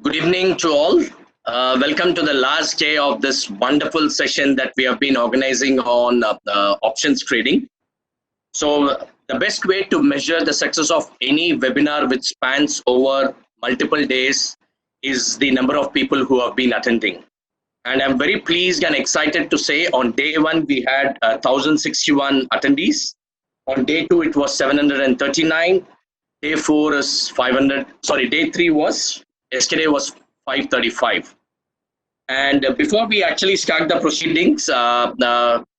Good evening to all. Welcome to the last day of this wonderful session that we have been organizing on options trading. So, the best way to measure the success of any webinar which spans over multiple days is the number of people who have been attending. And I'm very pleased and excited to say on day one we had 1061 attendees. On day two it was 739. Day four is 500. Sorry, day three was yesterday was 535. And before we actually start the proceedings,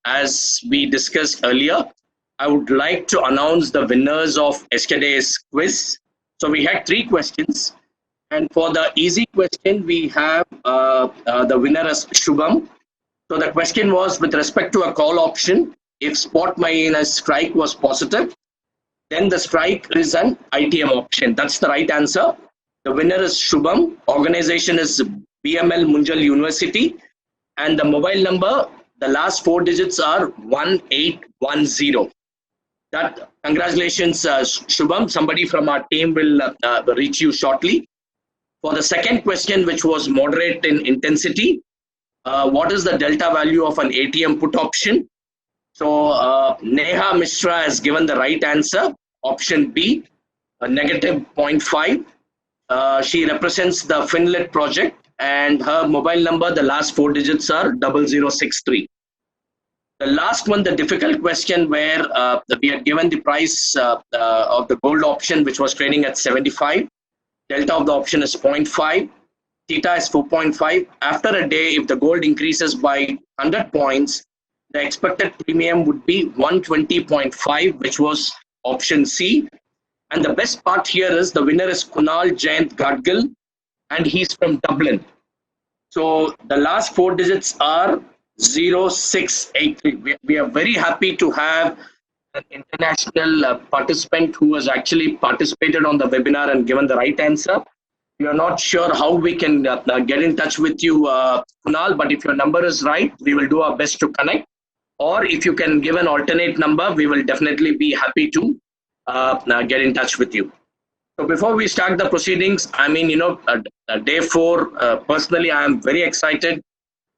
as we discussed earlier, I would like to announce the winners of yesterday's quiz. So we had three questions. And for the easy question, we have the winner as Shubham. So the question was with respect to a call option, if spot minus strike was positive, then the strike is an ITM option. That's the right answer. The winner is Shubham. Organization is BML Munjal University. And the mobile number, the last four digits are 1810. That congratulations, Shubham. Somebody from our team will reach you shortly. For the second question, which was moderate in intensity, what is the delta value of an ATM put option? So Neha Mishra has given the right answer, option B, negative 0.5. She represents the Finlit project and her mobile number, the last four digits are 0063. The last one, the difficult question where we had given the price of the gold option, which was trading at 75. Delta of the option is 0.5. Theta is 4.5. After a day, if the gold increases by 100 points, the expected premium would be 120.5, which was option C. And the best part here is the winner is Kunal Jayant Gadgil, and he's from Dublin. So the last four digits are 0683. We are very happy to have an international participant who has actually participated on the webinar and given the right answer. We are not sure how we can get in touch with you, Kunal, but if your number is right, we will do our best to connect. Or if you can give an alternate number, we will definitely be happy to get in touch with you. So before we start the proceedings, I mean, day four, personally, I am very excited.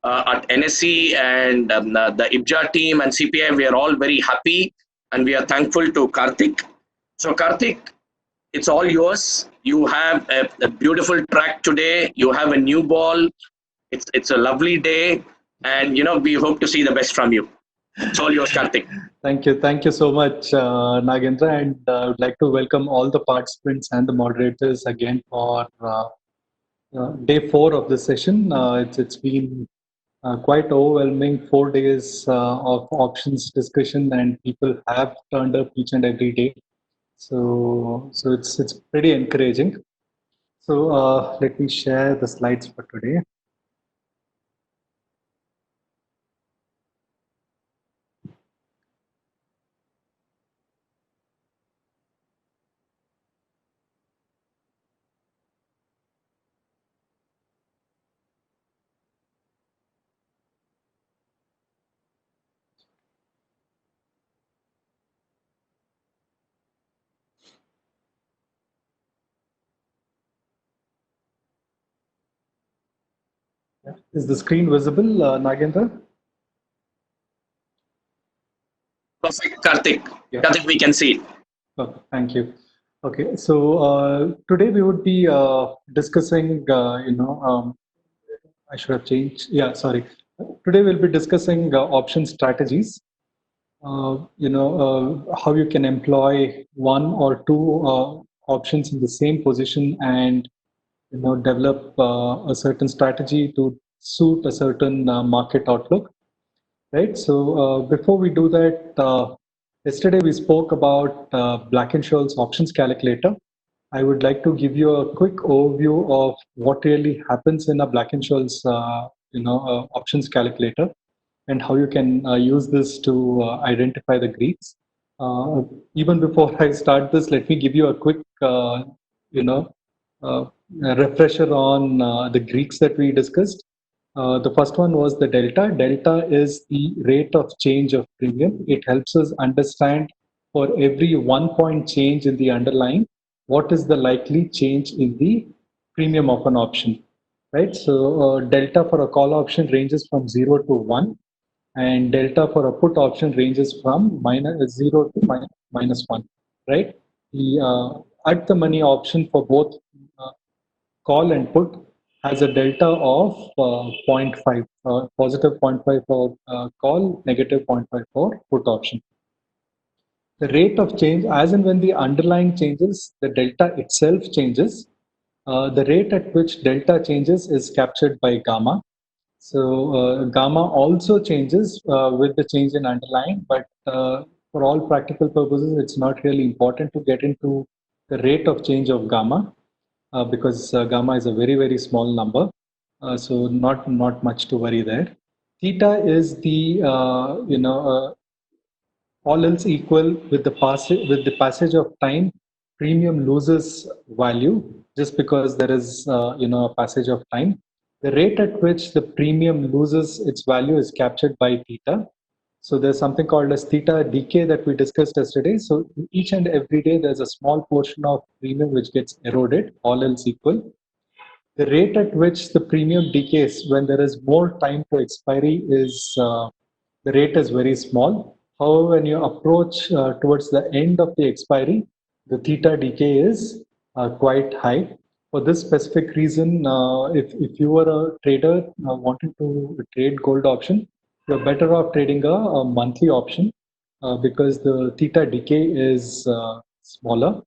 At NSE and the IBJA team and CPI, we are all very happy and we are thankful to Karthik. So Karthik, it's all yours. You have a beautiful track today. You have a new ball. It's a lovely day. And, we hope to see the best from you. It's all yours, Karthik. Thank you so much, Nagendra, and I would like to welcome all the participants and the moderators again for day four of the session. It's been quite overwhelming 4 days of options discussion, and people have turned up each and every day. So it's pretty encouraging. So let me share the slides for today. Is the screen visible, Nagendra? Perfect, Karthik. Yeah. Karthik, we can see it. Okay, thank you. Okay, so today we would be discussing, I should have changed. Yeah, sorry. Today we'll be discussing option strategies. How you can employ one or two options in the same position and develop a certain strategy to suit a certain market outlook, right? So before we do that, yesterday we spoke about Black-Scholes options calculator. I would like to give you a quick overview of what really happens in a Black-Scholes options calculator and how you can use this to identify the Greeks. Even before I start this, let me give you a quick refresher on the Greeks that we discussed. The first one was the delta. Delta is the rate of change of premium. It helps us understand for every 1 point change in the underlying, what is the likely change in the premium of an option, right? So delta for a call option ranges from 0 to 1, and delta for a put option ranges from -0 to -1, right? The at the money option for both uh, call and put has a delta of 0.5, positive 0.5 for call, negative 0.5 for put option. The rate of change, as and when the underlying changes, the delta itself changes. The rate at which delta changes is captured by gamma. So gamma also changes with the change in underlying, but for all practical purposes, it's not really important to get into the rate of change of gamma because gamma is a very, very small number. So not much to worry there. Theta is the all else equal, with the passage of time, premium loses value just because there is a passage of time. The rate at which the premium loses its value is captured by theta. So there's something called as theta decay that we discussed yesterday. So each and every day there's a small portion of premium which gets eroded, all else equal. The rate at which the premium decays when there is more time to expiry is the rate is very small. However, when you approach towards the end of the expiry, the theta decay is quite high. For this specific reason, if you were a trader wanting to trade gold option, you're better off trading a monthly option because the theta decay is smaller.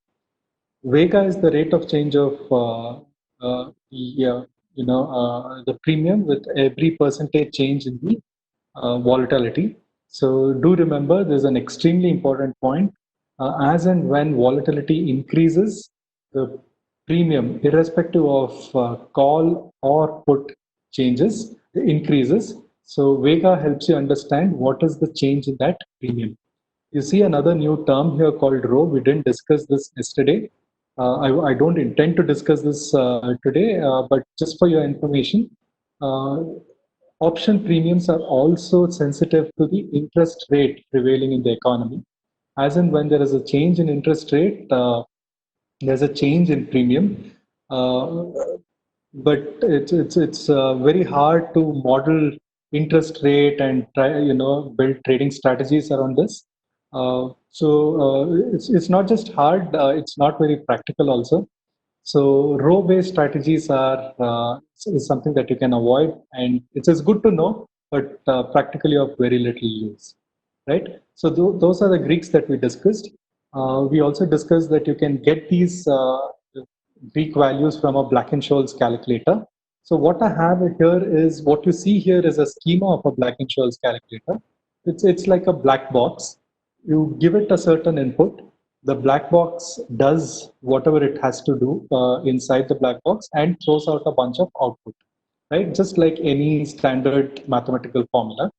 Vega is the rate of change of the premium with every percentage change in the volatility. So do remember, there's an extremely important point. As and when volatility increases, the premium, irrespective of call or put changes, increases. So Vega helps you understand what is the change in that premium. You see another new term here called rho. We didn't discuss this yesterday. I don't intend to discuss this today, but just for your information, option premiums are also sensitive to the interest rate prevailing in the economy. As and when there is a change in interest rate, there's a change in premium. But it's very hard to model interest rate and build trading strategies around this. It's not just hard; it's not very practical also. So row-based strategies are is something that you can avoid, and it is good to know, but practically of very little use, right? So those are the Greeks that we discussed. We also discussed that you can get these Greek values from a Black-Scholes calculator. So what I have here is, what you see here is a schema of a Black-Scholes calculator. It's like a black box. You give it a certain input. The black box does whatever it has to do inside the black box and throws out a bunch of output, right? Just like any standard mathematical formula.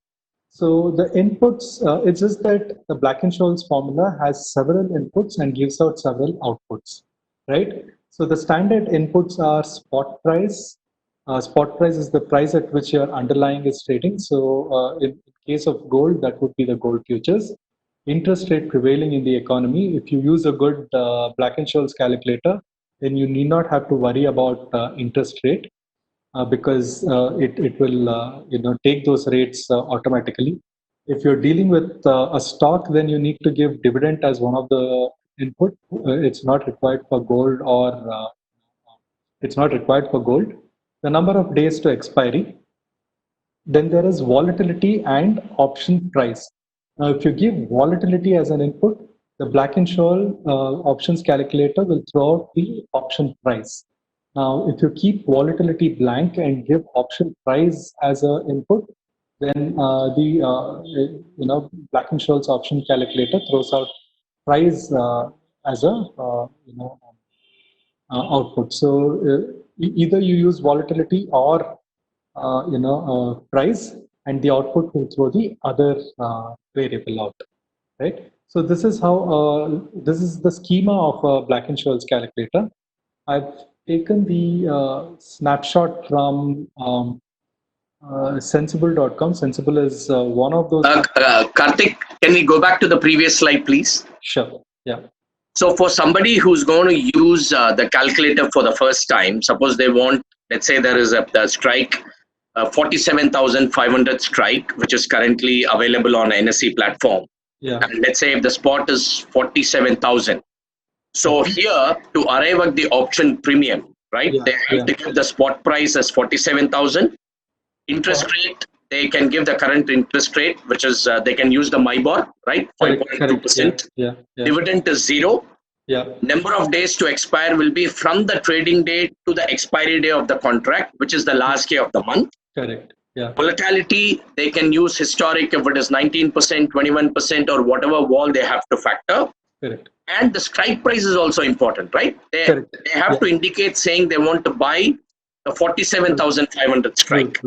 So the inputs, it's just that the Black-Scholes formula has several inputs and gives out several outputs, right? So the standard inputs are spot price. Spot price is the price at which your underlying is trading. So in case of gold, that would be the gold futures. Interest rate prevailing in the economy. If you use a good Black-Scholes calculator, then you need not have to worry about interest rate because it will take those rates automatically. If you're dealing with a stock, then you need to give dividend as one of the input. It's not required for gold or it's not required for gold. The number of days to expiry. Then there is volatility and option price. Now, if you give volatility as an input, the Black-Scholes options calculator will throw out the option price. Now, if you keep volatility blank and give option price as an input, then the Black-Scholes option calculator throws out price as a output. So either you use volatility or price, and the output will throw the other variable out, right? So this is how this is the schema of a Black-Scholes calculator. I've taken the snapshot from sensible.com. Sensible is one of those. Karthik, can we go back to the previous slide, please? Sure. Yeah. So for somebody who's going to use the calculator for the first time, suppose they want, let's say there is a strike, 47,500 strike, which is currently available on NSE platform. Yeah. And let's say if the spot is 47,000. So here to arrive at the option premium, right? They have to give the spot price as 47,000. Interest rate, they can give the current interest rate, which is they can use the MIBOR, right? 5.2%. Dividend is 0. Number of days to expire will be from the trading day to the expiry day of the contract, which is the last day of the month. Correct. Volatility, they can use historic if it is 19%, 21%, or whatever wall they have to factor. Correct. And the strike price is also important, right? They have to indicate saying they want to buy the 47,500 strike.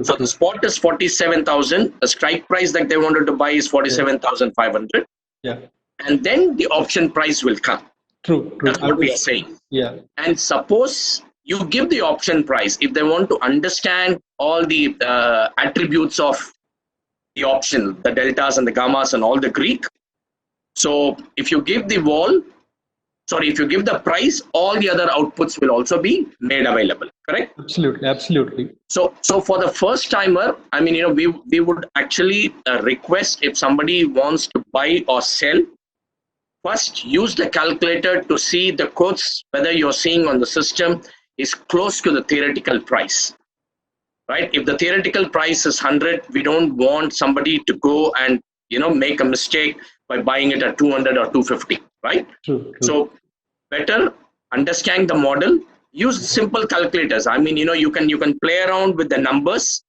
So the spot is 47,000. The strike price that they wanted to buy is 47,500. And then the option price will come. True. That's what we are saying. And suppose you give the option price, if they want to understand all the attributes of the option, the deltas and the gammas and all the Greek. So if you give the if you give the price, all the other outputs will also be made available. Correct? Absolutely. So for the first timer, I mean, we would actually request, if somebody wants to buy or sell, first use the calculator to see the quotes, whether you're seeing on the system is close to the theoretical price, right? If the theoretical price is 100, we don't want somebody to go and make a mistake by buying it at 200 or 250, right? True. So better understand the model, use simple calculators. I mean, you can play around with the numbers,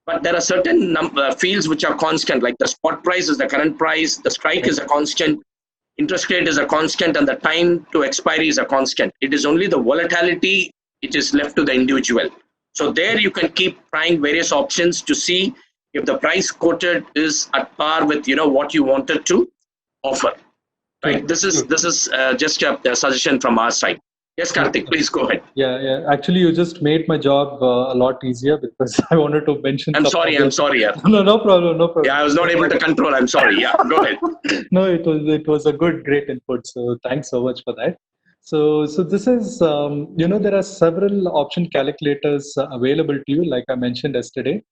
but there are certain fields which are constant, like the spot price is the current price, the strike is a constant, interest rate is a constant, and the time to expiry is a constant. It is only the volatility which is left to the individual. So there you can keep trying various options to see if the price quoted is at par with what you wanted to offer. Right. This is just a suggestion from our side. Yes, Karthik, please go ahead. Yeah. Actually, you just made my job a lot easier, because I wanted to mention. I'm sorry. Yeah. No problem. Yeah, I was not able to control. I'm sorry. Yeah, go ahead. No, it was a great input. So thanks so much for that. So this is there are several option calculators available to you, like I mentioned yesterday.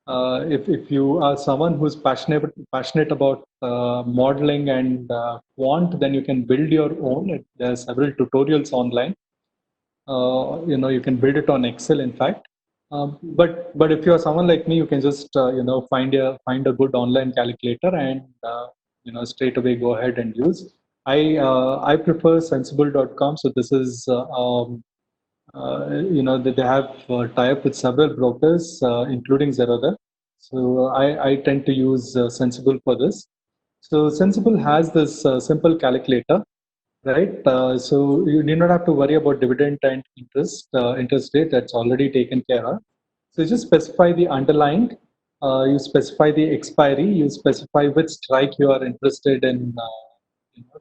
If you are someone who's passionate about modeling and quant, then you can build your own. There are several tutorials online. You can build it on Excel, in fact. But if you are someone like me, you can just find a good online calculator and straight away go ahead and use. I prefer Sensible.com. So this is they have tie-up with several brokers, including Zerodha. So I tend to use Sensible for this. So Sensible has this simple calculator, right? So you need not have to worry about dividend and interest rate. That's already taken care of. So you just specify the underlying, you specify the expiry, you specify which strike you are interested in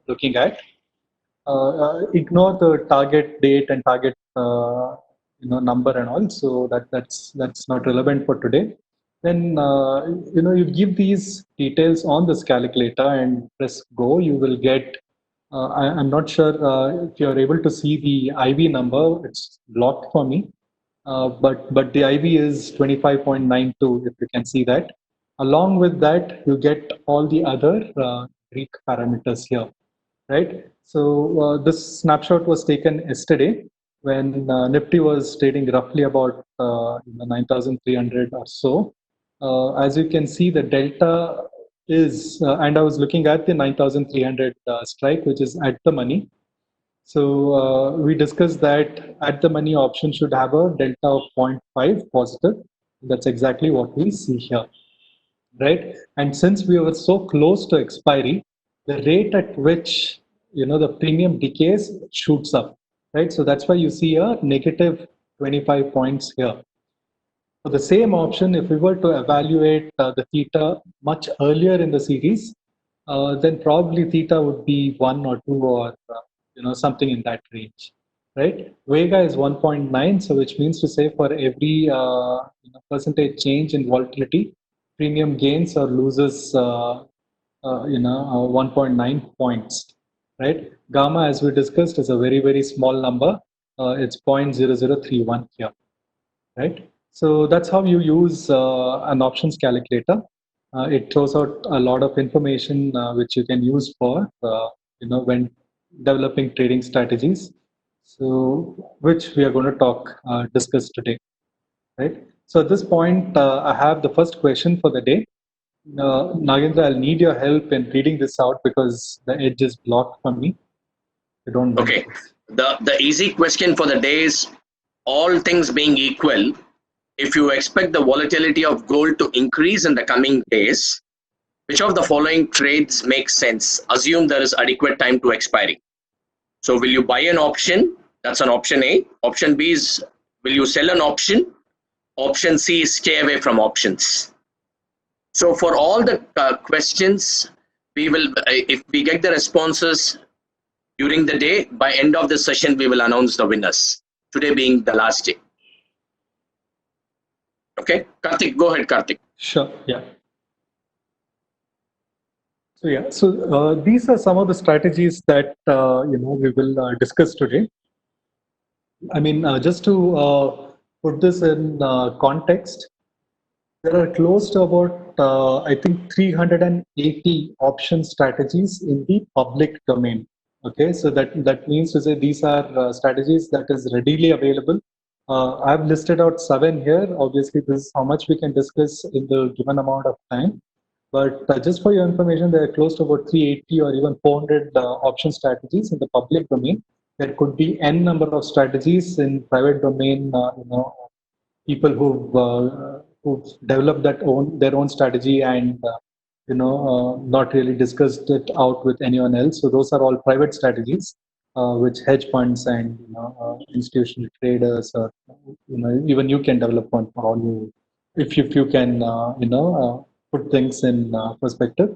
looking at. Ignore the target date and target number and all, so that's not relevant for today. Then you give these details on this calculator and press go. You will get I'm not sure if you're able to see the IV number. It's blocked for me, but the IV is 25.92, if you can see that. Along with that, you get all the other Greek parameters here, right? So this snapshot was taken yesterday when Nifty was trading roughly about 9,300 or so. As you can see, the delta is, and I was looking at the 9,300 strike, which is at the money. So we discussed that at the money option should have a delta of 0.5 positive. That's exactly what we see here, right? And since we were so close to expiry, the rate at which the premium decays shoots up, right? So that's why you see a negative 25 points here. For the same option, if we were to evaluate the theta much earlier in the series, then probably theta would be 1 or 2 or something in that range, right? Vega is 1.9, so which means to say for every percentage change in volatility, premium gains or loses 1.9 points, right? Gamma, as we discussed, is a very, very small number. It's 0.0031 here, right? So that's how you use an options calculator. It throws out a lot of information which you can use for, when developing trading strategies. So, which we are going to discuss today, right? So at this point, I have the first question for the day. Nagendra, I'll need your help in reading this out because the edge is blocked from me. I don't mind. Okay. The easy question for the day is, all things being equal, if you expect the volatility of gold to increase in the coming days, which of the following trades makes sense? Assume there is adequate time to expiry. So will you buy an option? That's an option A. Option B is, will you sell an option? Option C is stay away from options. So for all the questions, we will, if we get the responses during the day, by end of the session, we will announce the winners. Today being the last day. Okay, Karthik, go ahead, Karthik. Sure. Yeah. So these are some of the strategies that we will discuss today. I mean, just to put this in context, there are close to about I think 380 option strategies in the public domain. Okay, so that means to say these are strategies that is readily available. I've listed out 7 here. Obviously, this is how much we can discuss in the given amount of time. But just for your information, there are close to about 380 or even 400 option strategies in the public domain. There could be n number of strategies in private domain. People who've developed their own strategy and not really discussed it out with anyone else. So those are all private strategies, which hedge funds and institutional traders, or even you can develop one for all you, if you can put things in perspective.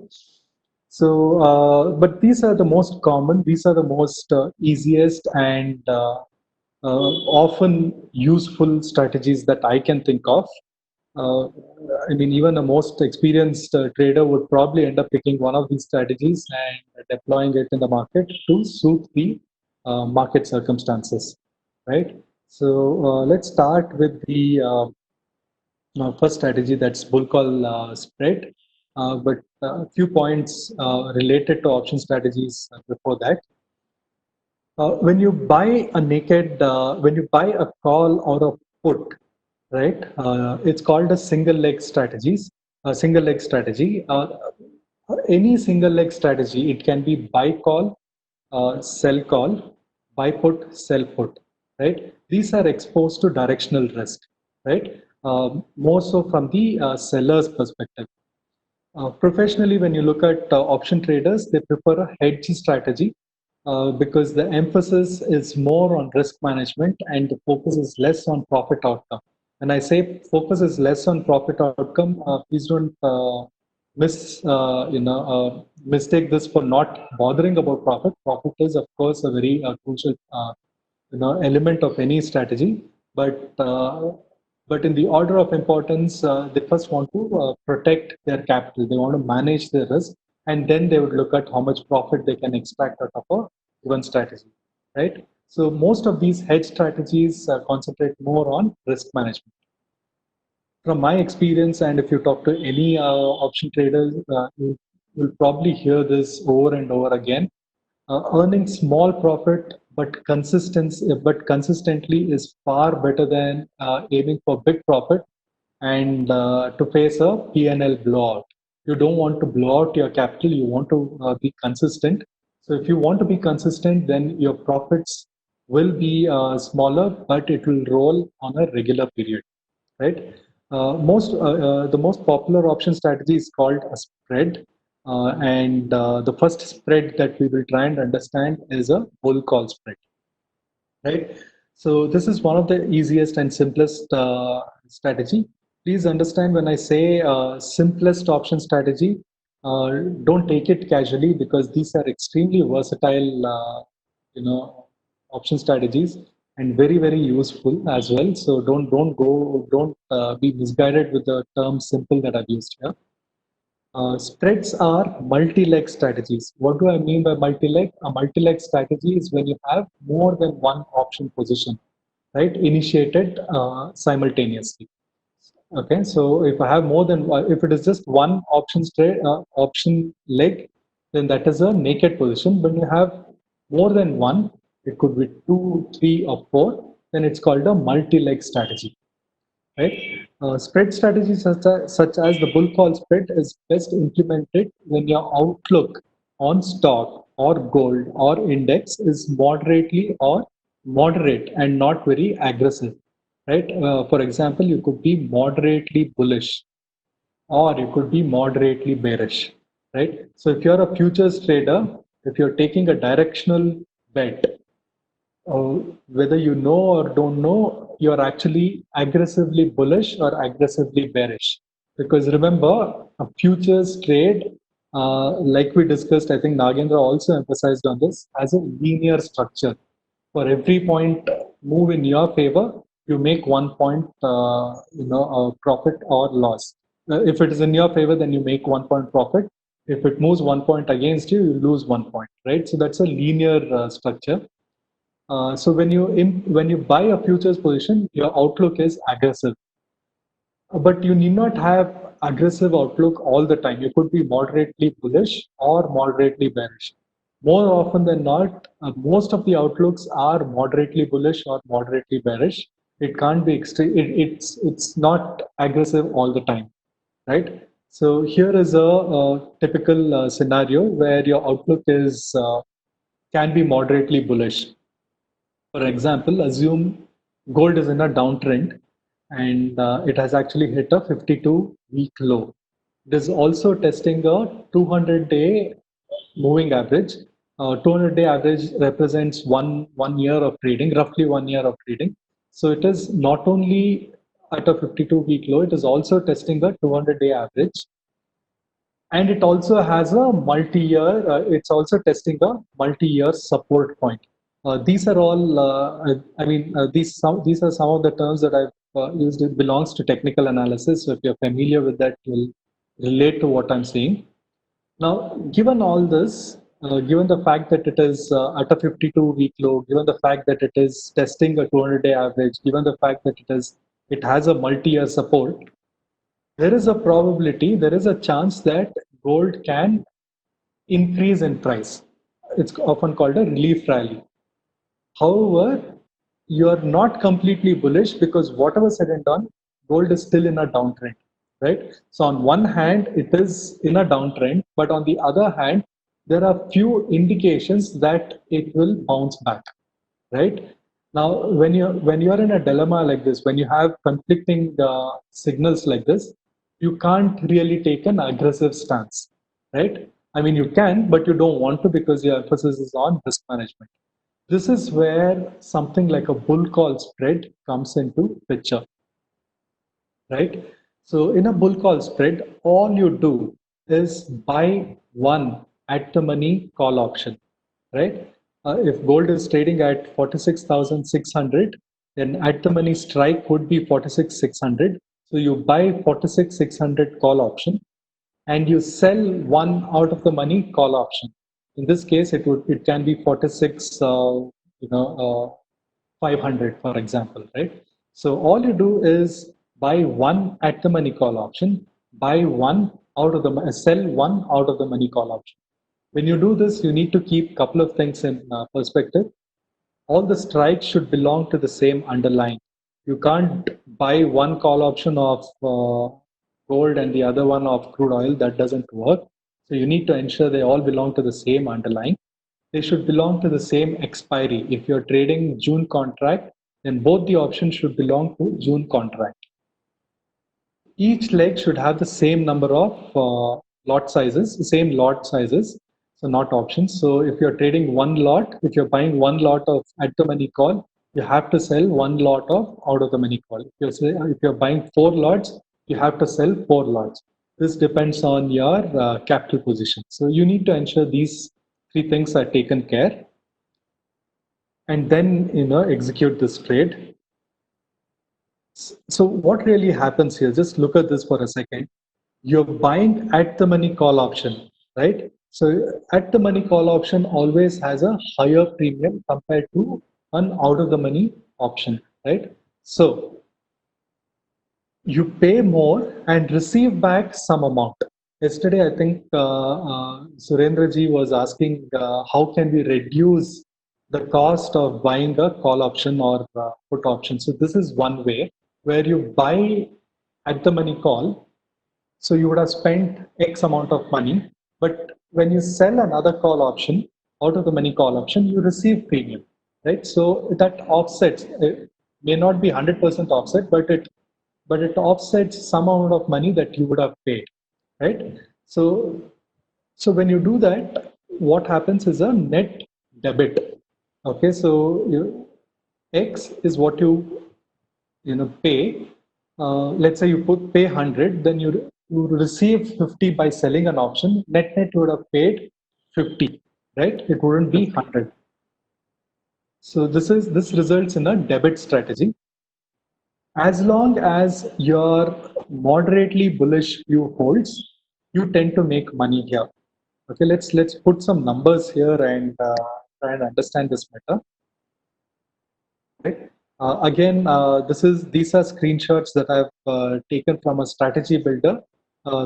So, but these are the most common. These are the most easiest and often useful strategies that I can think of. I mean, even the most experienced trader would probably end up picking one of these strategies and deploying it in the market to suit the market circumstances, right? So let's start with the first strategy, that's bull call spread. But a few points related to option strategies before that. When you buy a call or a put, right? It's called a single leg strategies. A single leg strategy. Any single leg strategy. It can be buy call, sell call, buy put, sell put. Right? These are exposed to directional risk. Right? More so from the seller's perspective. Professionally, when you look at option traders, they prefer a hedge strategy because the emphasis is more on risk management and the focus is less on profit outcome. When I say focus is less on profit outcome, please don't mistake this for not bothering about profit. Profit is, of course, a very crucial element of any strategy, but in the order of importance, they first want to protect their capital. They want to manage their risk, and then they would look at how much profit they can extract out of a given strategy, right? So most of these hedge strategies concentrate more on risk management. From my experience, and if you talk to any option traders, you'll probably hear this over and over again. Earning small profit but consistently is far better than aiming for big profit and to face a P&L blowout. You don't want to blow out your capital. You want to be consistent. So if you want to be consistent, then your profits will be smaller, but it will roll on a regular period, right? The most popular option strategy is called a spread. And the first spread that we will try and understand is a bull call spread, right? So this is one of the easiest and simplest strategy. Please understand when I say simplest option strategy, don't take it casually because these are extremely versatile, option strategies and very, very useful as well. So don't be misguided with the term simple that I've used here. Spreads are multi-leg strategies. What do I mean by multi-leg? A multi-leg strategy is when you have more than one option position, right, initiated simultaneously. Okay, so if I have more than if it is just one option leg, then that is a naked position. When you have more than one, it could be two, three, or four, then it's called a multi-leg strategy, right? Spread strategies such as the bull call spread is best implemented when your outlook on stock or gold or index is moderately or moderate and not very aggressive, right? For example, you could be moderately bullish or you could be moderately bearish, right? So if you're a futures trader, if you're taking a directional bet, whether you know or don't know, you're actually aggressively bullish or aggressively bearish. Because remember, a futures trade, like we discussed, I think Nagendra also emphasized on this, has a linear structure. For every point move in your favor, you make 1 point, profit or loss. If it is in your favor, then you make 1 point profit. If it moves 1 point against you, you lose 1 point, right? So that's a linear structure. So when you buy a futures position, your outlook is aggressive, but you need not have aggressive outlook all the time. You could be moderately bullish or moderately bearish. More often than not, most of the outlooks are moderately bullish or moderately bearish. It can't be extreme. It's not aggressive all the time, right? So here is a typical scenario where your outlook is can be moderately bullish. For example, assume gold is in a downtrend and it has actually hit a 52-week low. It is also testing a 200-day moving average. 200-day average represents one year of trading, roughly 1 year of trading. So it is not only at a 52-week low, it is also testing a 200-day average. And it also has a multi-year, it's also testing a multi-year support point. These are all, these are some of the terms that I've used. It belongs to technical analysis. So if you're familiar with that, you'll relate to what I'm saying. Now, given all this, given the fact that it is at a 52-week low, given the fact that it is testing a 200-day average, given the fact that it has a multi-year support, there is a probability, there is a chance that gold can increase in price. It's often called a relief rally. However, you are not completely bullish because whatever said and done, gold is still in a downtrend, right? So on one hand, it is in a downtrend, but on the other hand, there are few indications that it will bounce back, right? Now, when you're in a dilemma like this, when you have conflicting signals like this, you can't really take an aggressive stance, right? I mean, you can, but you don't want to because your emphasis is on risk management. This is where something like a bull call spread comes into picture, right? So in a bull call spread, all you do is buy one at the money call option, right? If gold is trading at 46,600, then at the money strike would be 46,600. So you buy 46,600 call option and you sell one out of the money call option. In this case, it can be 46, 500, for example, right? So all you do is buy one at the money call option, buy one out of the sell one out of the money call option. When you do this, you need to keep a couple of things in perspective. All the strikes should belong to the same underlying. You can't buy one call option of gold and the other one of crude oil. That doesn't work. So you need to ensure they all belong to the same underlying. They should belong to the same expiry. If you're trading June contract, then both the options should belong to June contract. Each leg should have the same number of lot sizes, same lot sizes, so not options. So if you're trading one lot, if you're buying one lot of at the money call, you have to sell one lot of out of the money call. If you're buying four lots, you have to sell four lots. This depends on your capital position. So you need to ensure these three things are taken care, and then execute this trade. So what really happens here? Just look at this for a second. you're buying at the money call option, right? So at the money call option always has a higher premium compared to an out of the money option, right? So you pay more and receive back some amount. Yesterday, I think Surendra ji was asking how can we reduce the cost of buying a call option or put option. So this is one way where you buy at the money call. So you would have spent X amount of money, but when you sell another call option out of the money call option, you receive premium, right? So that offsets. It may not be 100% offset, but it offsets some amount of money that you would have paid, right? So when you do that, what happens is a net debit. Okay, so X is what you pay. Let's say you pay 100, then you receive 50 by selling an option. Net you would have paid 50, right? It wouldn't be 100. So this results in a debit strategy. As long as your moderately bullish view holds, you tend to make money here. Okay, let's put some numbers here and try and understand this better. Right. Again, these are screenshots that I've taken from a strategy builder.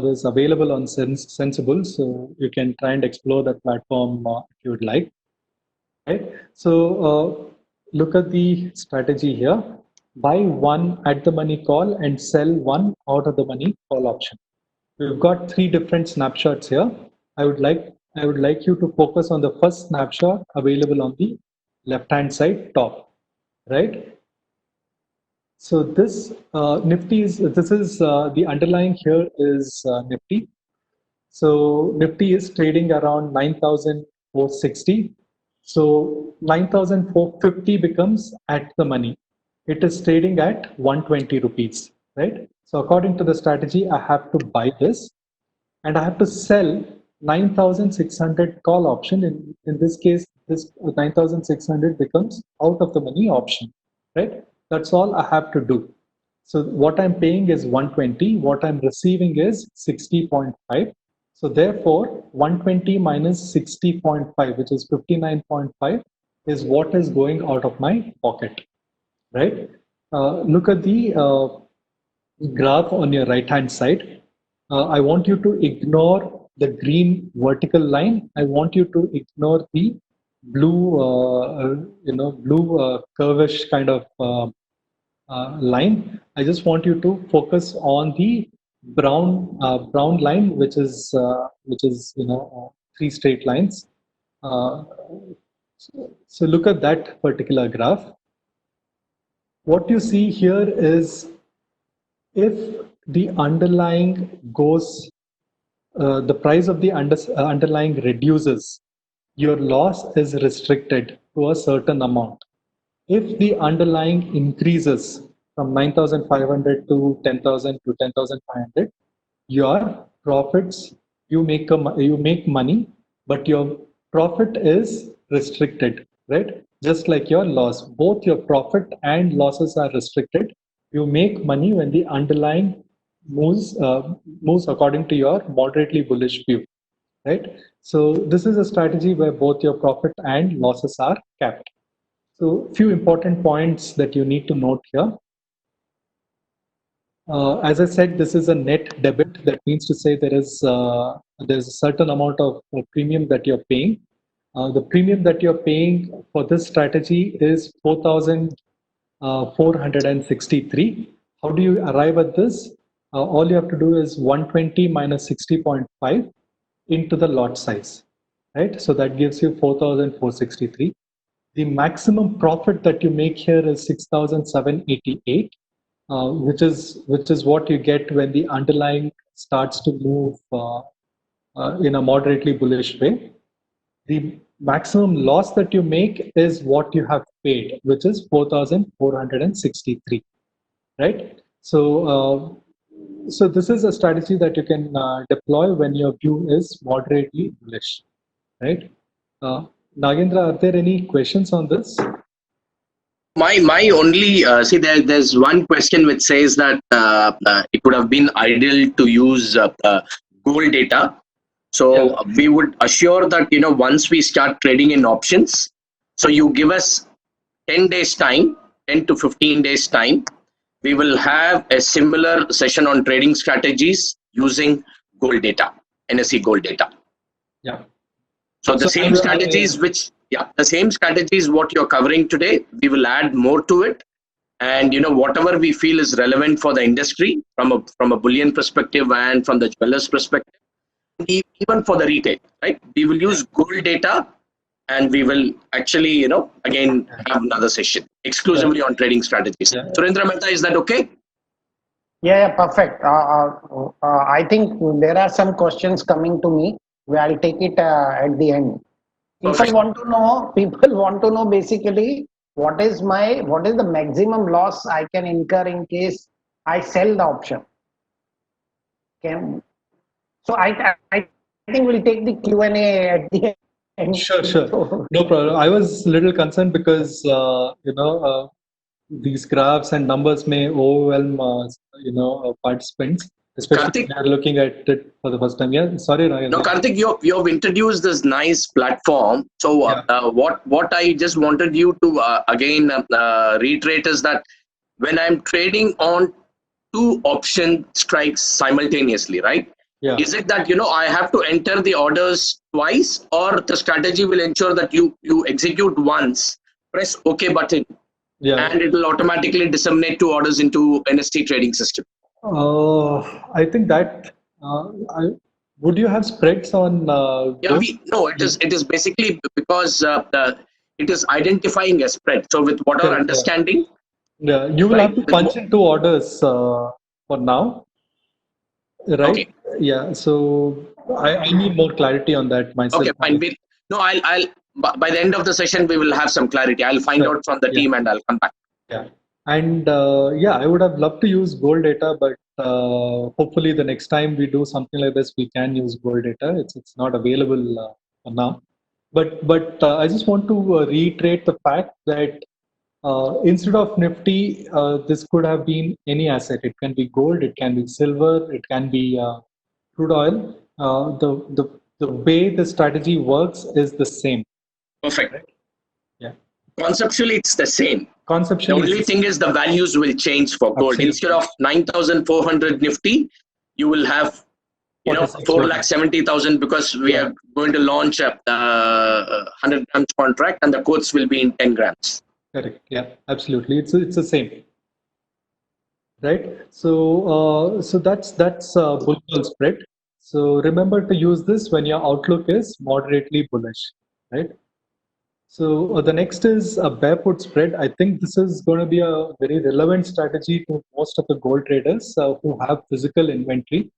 This is available on Sensible, so you can try and explore that platform if you would like. Right. So look at the strategy here. Buy one at the money call and sell one out of the money call option. We've got three different snapshots here. I would like you to focus on the first snapshot available on the left-hand side top, right? So this Nifty is the underlying here is Nifty. So Nifty is trading around 9,460. So 9,450 becomes at the money. It is trading at 120 rupees, right? So according to the strategy, I have to buy this and I have to sell 9,600 call option. In this case, this 9,600 becomes out of the money option, right? That's all I have to do. So what I'm paying is 120. What I'm receiving is 60.5. So therefore, 120 minus 60.5, which is 59.5, is what is going out of my pocket, right? Look at the graph on your right hand side. I want you to ignore the green vertical line. I want you to ignore the blue, curvish kind of line. I just want you to focus on the brown line, which is three straight lines. So look at that particular graph. What you see here is if the underlying goes, the price of the underlying reduces, your loss is restricted to a certain amount. If the underlying increases from 9,500 to 10,000 to 10,500, your profits, you make money, but your profit is restricted, right? Just like your loss, both your profit and losses are restricted. You make money when the underlying moves according to your moderately bullish view, right? So this is a strategy where both your profit and losses are capped. So few important points that you need to note here. As I said, this is a net debit. That means to say there's a certain amount of premium that you're paying. The premium that you're paying for this strategy is 4,463. How do you arrive at this? All you have to do is 120 minus 60.5 into the lot size, right? So that gives you 4,463. The maximum profit that you make here is 6,788, which is what you get when the underlying starts to move in a moderately bullish way. The maximum loss that you make is what you have paid, which is 4,463, right? So this is a strategy that you can deploy when your view is moderately bullish, right? Nagendra, are there any questions on this? My only see there's one question which says that it would have been ideal to use gold data. So we would assure that once we start trading in options, so you give us 10 days time, 10 to 15 days time, we will have a similar session on trading strategies using gold data, NSE gold data. Yeah. So the same strategies the same strategies what you're covering today, we will add more to it. And whatever we feel is relevant for the industry from a bullion perspective and from the jewelers perspective, even for the retail, right? We will use gold data, and we will actually, again have another session exclusively on trading strategies. Surendra Mehta, is that okay? Yeah, perfect. I think there are some questions coming to me. I'll take it at the end. People want to know basically what is the maximum loss I can incur in case I sell the option. So I think we'll take the Q&A at the end. Sure. No problem. I was a little concerned because these graphs and numbers may overwhelm participants, especially if they are looking at it for the first time. Yeah, sorry, Ryan. No, Karthik, you've introduced this nice platform. So what I just wanted you to again reiterate is that when I'm trading on two option strikes simultaneously, right? Yeah. Is it that I have to enter the orders twice, or the strategy will ensure that you execute once, press OK button, and it will automatically disseminate two orders into NSE trading system? I think that would you have spreads on? It is basically because it is identifying a spread. So with whatever understanding, you will have to punch in two orders for now, right? Okay. Yeah. So I need more clarity on that myself. Okay, fine. I'll by the end of the session we will have some clarity. I'll find out from the team and I'll come back. Yeah. And I would have loved to use gold data, but hopefully the next time we do something like this, we can use gold data. It's not available for now. But I just want to reiterate the fact that instead of Nifty, this could have been any asset. It can be gold, it can be silver, it can be crude oil. The way the strategy works is the same. Perfect. Right? Yeah. Conceptually, it's the same. The only thing is the values will change for gold. Absolutely. Instead of 9,400 Nifty, you will have 4,70,000 because we are going to launch a 100 grams contract, and the quotes will be in 10 grams. Correct. Yeah, absolutely. It's the same. Right. So that's bull call spread. So remember to use this when your outlook is moderately bullish. Right. So the next is a bear put spread. I think this is going to be a very relevant strategy to most of the gold traders who have physical inventory,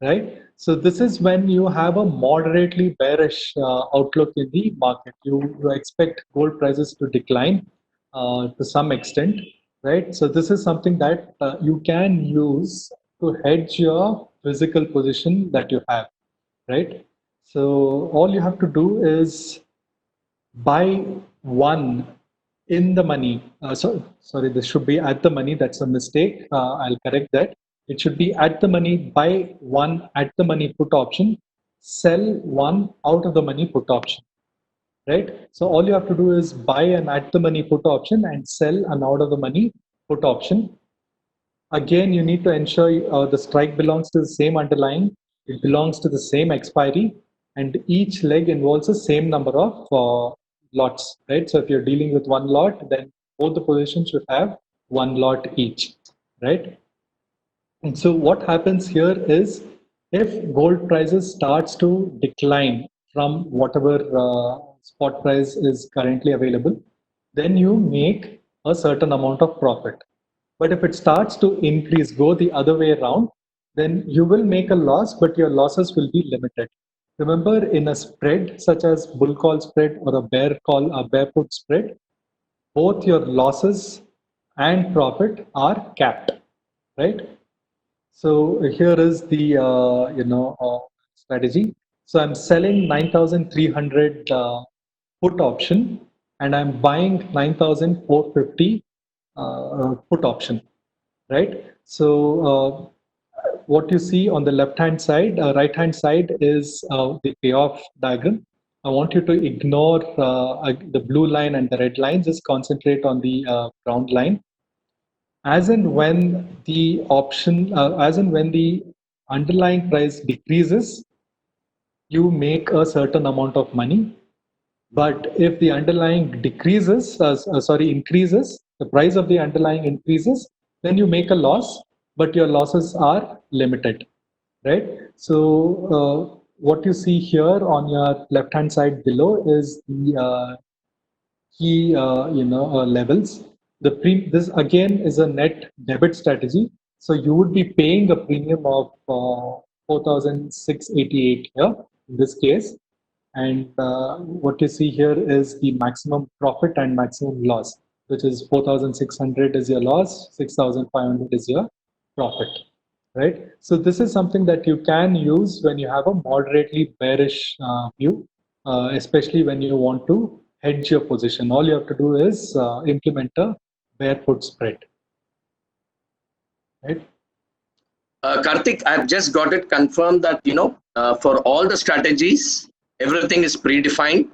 right? So this is when you have a moderately bearish outlook in the market. You expect gold prices to decline to some extent, right? So this is something that you can use to hedge your physical position that you have, right? So all you have to do is buy one in the money. Sorry, this should be at the money. That's a mistake. I'll correct that. It should be at the money, buy one at the money put option, sell one out of the money put option, right? So all you have to do is buy an at the money put option and sell an out of the money put option. Again, you need to ensure the strike belongs to the same underlying, it belongs to the same expiry, and each leg involves the same number of lots, right? So if you're dealing with one lot, then both the positions should have one lot each, right? And so what happens here is if gold prices starts to decline from whatever spot price is currently available, then you make a certain amount of profit. But if it starts to increase, go the other way around, then you will make a loss, but your losses will be limited. Remember, in a spread such as bull call spread or a bear put spread, both your losses and profit are capped, right? So here is the strategy. So I'm selling 9,300 put option and I'm buying 9,450 put option, right? So what you see on the left-hand side, right-hand side is the payoff diagram. I want you to ignore the blue line and the red line, just concentrate on the brown line. As and when the underlying price decreases, you make a certain amount of money. But if the underlying increases, the price of the underlying increases, then you make a loss, but your losses are limited, right? So what you see here on your left-hand side below is the key levels. This again is a net debit strategy, so you would be paying a premium of 4,688 here in this case, and what you see here is the maximum profit and maximum loss, which is 4,600 is your loss, 6,500 is your profit, right? So this is something that you can use when you have a moderately bearish view, especially when you want to hedge your position. All you have to do is implement a bear put spread, right? Karthik, I've just got it confirmed that, for all the strategies, everything is predefined.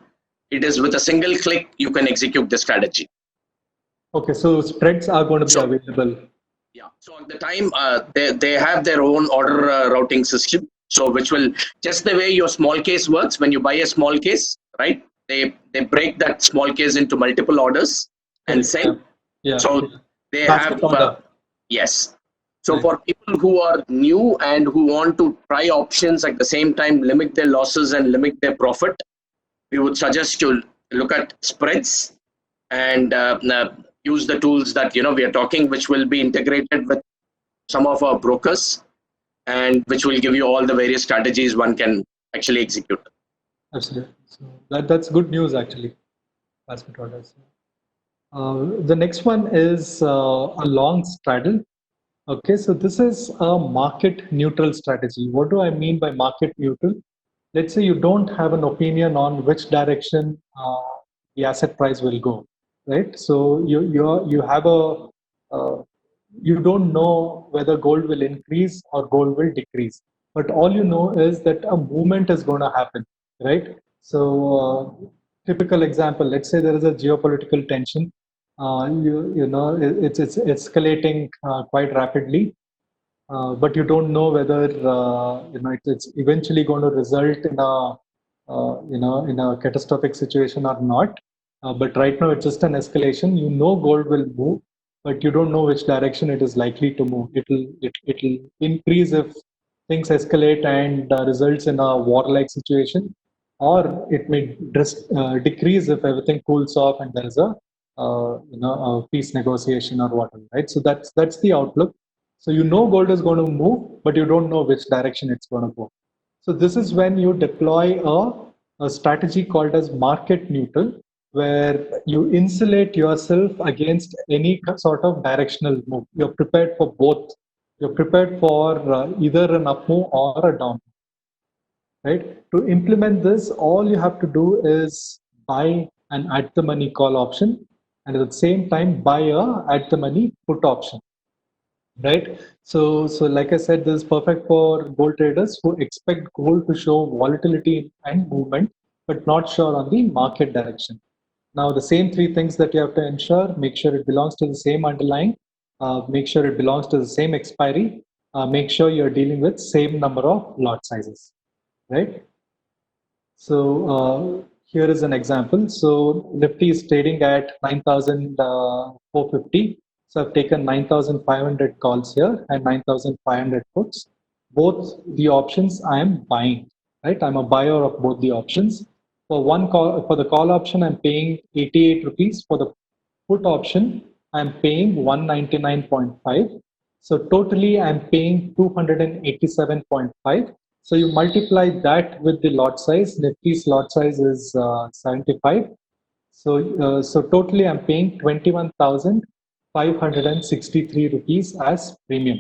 It is with a single click, you can execute the strategy. Okay, so spreads are going to be available. Yeah, so at the time, they have their own order routing system. So which will, just the way your small case works, when you buy a small case, right? They break that small case into multiple orders and sell. Yeah. So they have, yes. So right. For people who are new and who want to try options at the same time, limit their losses and limit their profit, we would suggest to look at spreads and use the tools that we are talking, which will be integrated with some of our brokers, and which will give you all the various strategies one can actually execute. Absolutely. So that's good news actually. That's what I say. The next one is a long straddle. Okay, so this is a market neutral strategy. What do I mean by market neutral? Let's say you don't have an opinion on which direction the asset price will go, right? So you have you don't know whether gold will increase or gold will decrease, but all you know is that a movement is going to happen, right? So typical example, let's say there is a geopolitical tension. It's escalating quite rapidly, but you don't know whether it's eventually going to result in a catastrophic situation or not. But right now it's just an escalation. You know gold will move, but you don't know which direction it is likely to move. It'll increase if things escalate and results in a warlike situation, or it may just decrease if everything cools off and there is a peace negotiation or whatever, right? So that's the outlook. So you know gold is going to move, but you don't know which direction it's going to go. So this is when you deploy a strategy called as market neutral, where you insulate yourself against any sort of directional move. You're prepared for both. You're prepared for either an up move or a down move, right? To implement this, all you have to do is buy an at the money call option, and at the same time buy a at the money put option, right? So like I said, this is perfect for gold traders who expect gold to show volatility and movement, but not sure on the market direction. Now, the same three things that you have to ensure: make sure it belongs to the same underlying, make sure it belongs to the same expiry, make sure you're dealing with same number of lot sizes, right? So here is an example. So Nifty is trading at 9,450. So I've taken 9,500 calls here and 9,500 puts. Both the options I am buying, right? I'm a buyer of both the options. For the call option, I'm paying 88 rupees. For the put option, I'm paying 199.5. So totally, I'm paying 287.5. So you multiply that with the lot size. Nifty's lot size is 75. So totally, I'm paying 21,563 rupees as premium,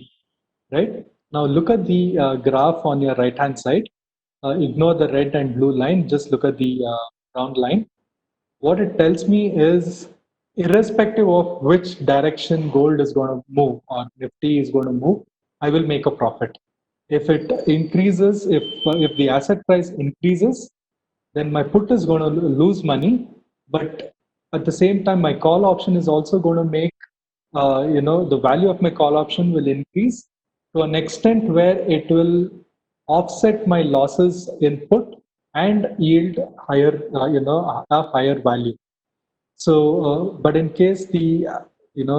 right? Now look at the graph on your right hand side. Ignore the red and blue line. Just look at the brown line. what it tells me is, irrespective of which direction gold is going to move or Nifty is going to move, I will make a profit. If it increases, if the asset price increases, then my put is going to lose money. But at the same time, my call option is also going to make, the value of my call option will increase to an extent where it will offset my losses in put and yield higher, a higher value. So, but in case the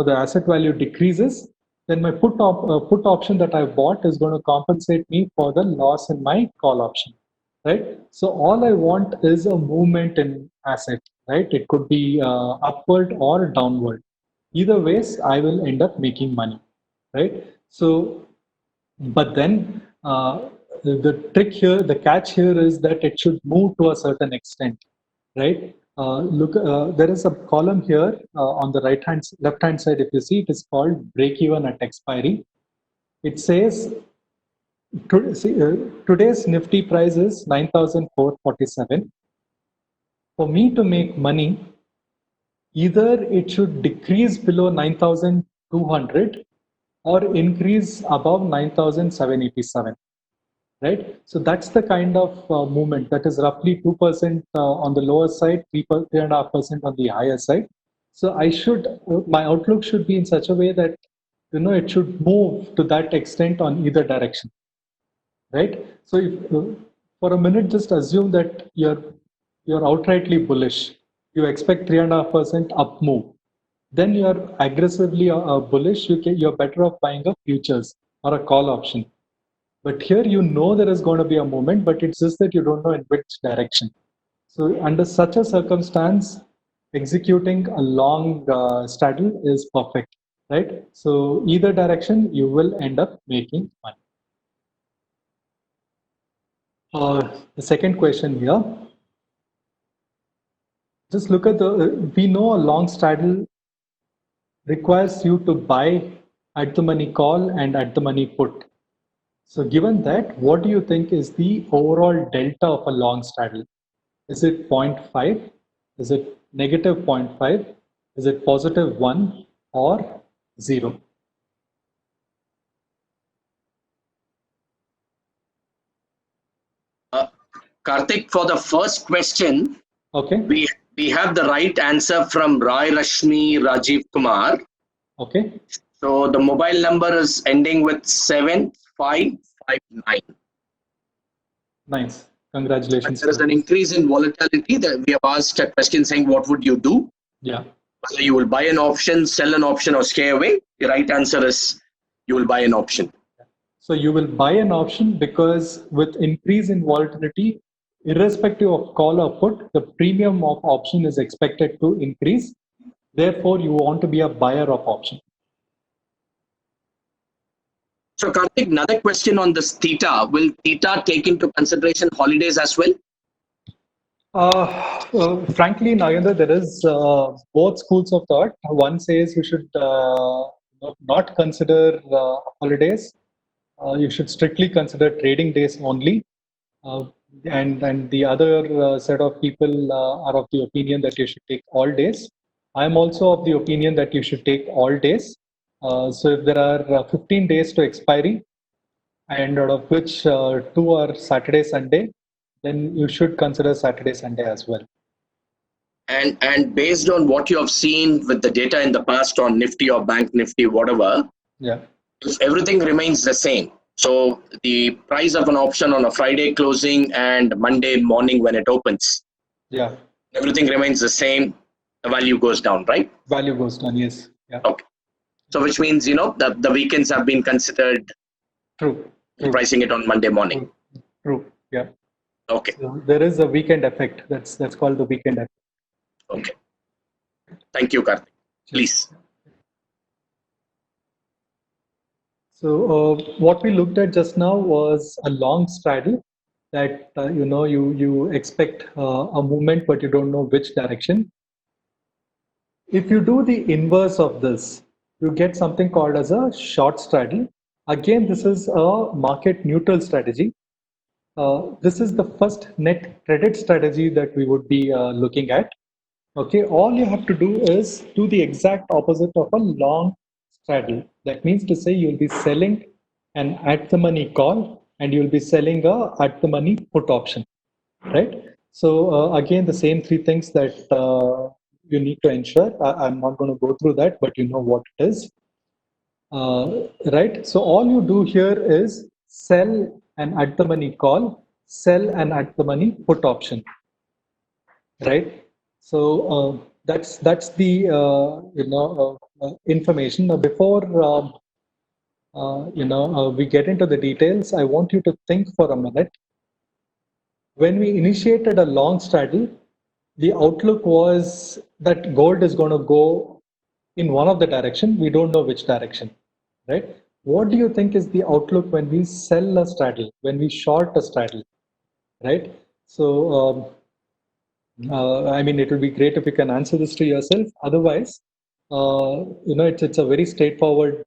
asset value decreases, then my put option that I bought is going to compensate me for the loss in my call option, right? So all I want is a movement in asset, right? It could be upward or downward. Either ways, I will end up making money, right? So, but then the trick here, the catch here is that it should move to a certain extent, right? Look, there is a column here on the left hand side. If you see, it is called break even at expiry. It says today's Nifty price is 9,447. For me to make money, either it should decrease below 9,200 or increase above 9,787. Right? So that's the kind of movement that is roughly 2% on the lower side, 3.5% on the higher side. So my outlook should be in such a way that, it should move to that extent on either direction. Right? So for a minute, just assume that you're outrightly bullish. You expect 3.5% up move. Then you're aggressively bullish. You're better off buying a futures or a call option. But here there is going to be a movement, but it's just that you don't know in which direction. So under such a circumstance, executing a long straddle is perfect, right? So either direction, you will end up making money. The second question here. Just look at we know a long straddle requires you to buy at the money call and at the money put. So given that, what do you think is the overall delta of a long straddle? Is it 0.5? Is it negative 0.5? Is it positive 1 or 0? Karthik, for the first question, okay, we have the right answer from Rai Rashmi Rajiv Kumar. Okay. So the mobile number is ending with 7559. Nice. Congratulations. There is an increase in volatility that we have asked a question saying, what would you do? Yeah. Whether you will buy an option, sell an option, or stay away. The right answer is you will buy an option. So you will buy an option because with increase in volatility, irrespective of call or put, the premium of option is expected to increase. Therefore, you want to be a buyer of option. So Karthik, another question on this theta. Will theta take into consideration holidays as well? Frankly, Nagendra, there is both schools of thought. One says you should not consider holidays. You should strictly consider trading days only. And the other set of people are of the opinion that you should take all days. I am also of the opinion that you should take all days. So if there are 15 days to expiry, and out of which 2 are Saturday, Sunday, then you should consider Saturday, Sunday as well. And based on what you have seen with the data in the past on Nifty or Bank Nifty, whatever, yeah, if everything remains the same, so the price of an option on a Friday closing and Monday morning when it opens, yeah, everything remains the same, the value goes down, right? Value goes down, yes. Yeah. Okay. So which means, the weekends have been considered. True. Pricing it on Monday morning. True. Yeah. Okay. So there is a weekend effect. That's called the weekend effect. Okay. Thank you, Karthik. Please. So what we looked at just now was a long straddle that you expect a movement, but you don't know which direction. If you do the inverse of this, you get something called as a short straddle. Again, this is a market neutral strategy. This is the first net credit strategy that we would be looking at. Okay, all you have to do is do the exact opposite of a long straddle. That means to say you'll be selling an at the money call and you'll be selling a at the money put option, right? So again, the same three things that you need to ensure. I'm not going to go through that, but you know what it is. Right? So all you do here is sell an at the money call, sell an at the money put option, right? So that's the information. Now, before we get into the details, I want you to think for a minute. When we initiated a long strategy, the outlook was that gold is going to go in one of the direction. We don't know which direction, right? What do you think is the outlook when we sell a straddle, when we short a straddle, right? So, I mean, it will be great if you can answer this to yourself. Otherwise, it's a very straightforward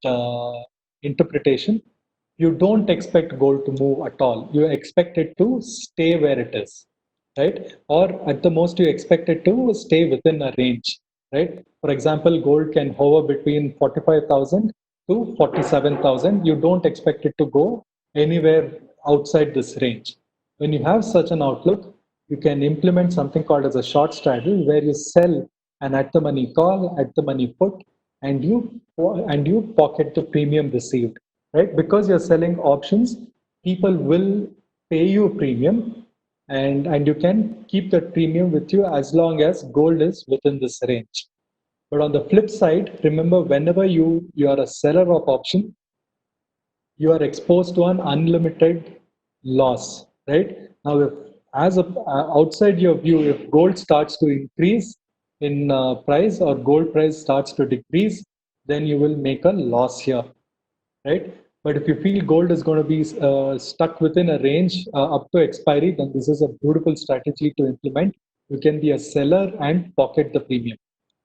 interpretation. You don't expect gold to move at all. You expect it to stay where it is, right? Or at the most, you expect it to stay within a range, right? For example, gold can hover between 45,000 to 47,000. You don't expect it to go anywhere outside this range. When you have such an outlook, you can implement something called as a short straddle where you sell an at the money call, at the money put, and you pocket the premium received, right? Because you're selling options, people will pay you a premium, and you can keep that premium with you as long as gold is within this range. But on the flip side, remember, whenever you are a seller of option, you are exposed to an unlimited loss, right? Now, if as a outside your view, if gold starts to increase in price or gold price starts to decrease, then you will make a loss here, right? But if you feel gold is going to be stuck within a range up to expiry, then this is a beautiful strategy to implement. You can be a seller and pocket the premium,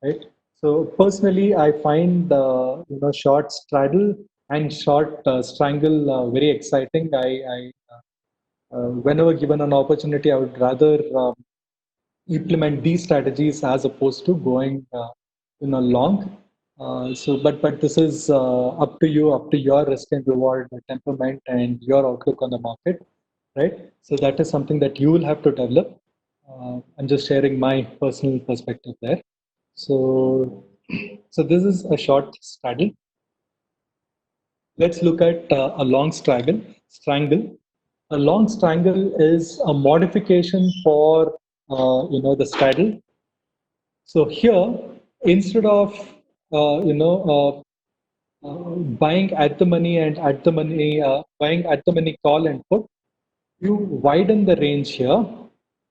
right? So personally, I find short straddle and short strangle very exciting. Whenever given an opportunity, I would rather implement these strategies as opposed to going long. But this is up to you, up to your risk and reward temperament and your outlook on the market, right? So that is something that you will have to develop. I'm just sharing my personal perspective there. So this is a short straddle. Let's look at a long strangle. A long strangle is a modification for the straddle. So here, instead of buying at the money and at the money buying at the money call and put, you widen the range here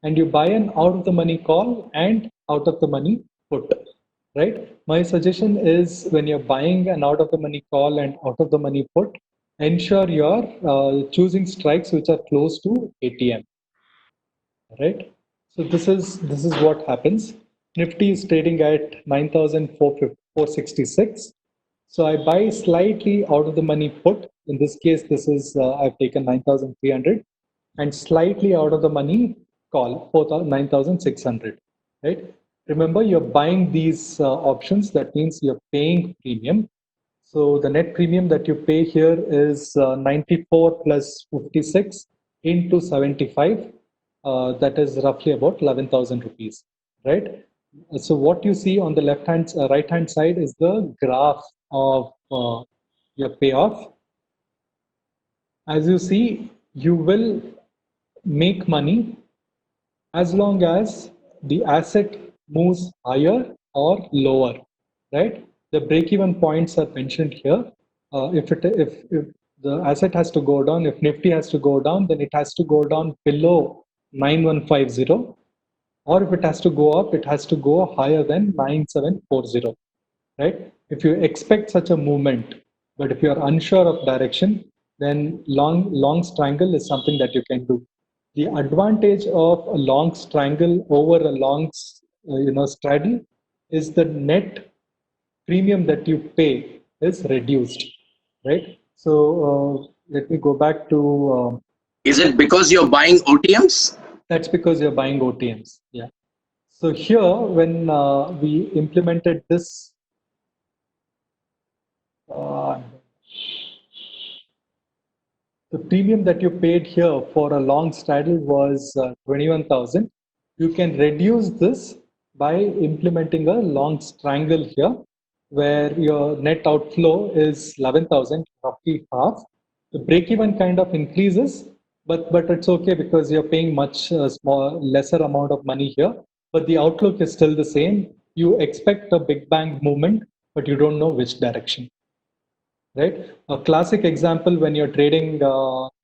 and you buy an out of the money call and out of the money put, right? My suggestion is when you're buying an out of the money call and out of the money put, ensure you're choosing strikes which are close to ATM, right? So this is what happens. Nifty is trading at 9,466. So I buy slightly out of the money put. In this case, this is I've taken 9,300 and slightly out of the money call 9,600. Right? Remember, you're buying these options. That means you're paying premium. So the net premium that you pay here is 94 plus 56 into 75. That is roughly about 11,000 rupees, right? So what you see on the right hand side is the graph of your payoff. As you see, you will make money as long as the asset moves higher or lower, right? The break-even points are mentioned here. If the asset has to go down, if Nifty has to go down, then it has to go down below 9150, or if it has to go up, it has to go higher than 9740, right? If you expect such a movement, but if you are unsure of direction, then long strangle is something that you can do. The advantage of a long strangle over a long straddle is the net premium that you pay is reduced, right? So let me go back to Is it because you're buying OTMs? that's because you're buying OTMs. Yeah. So here, when we implemented this, the premium that you paid here for a long straddle was 21,000. You can reduce this by implementing a long strangle here, where your net outflow is 11,000, roughly half. The break-even kind of increases, but it's okay because you're paying much lesser amount of money here. But the outlook is still the same. You expect a big bang movement, but you don't know which direction. Right? A classic example when you're trading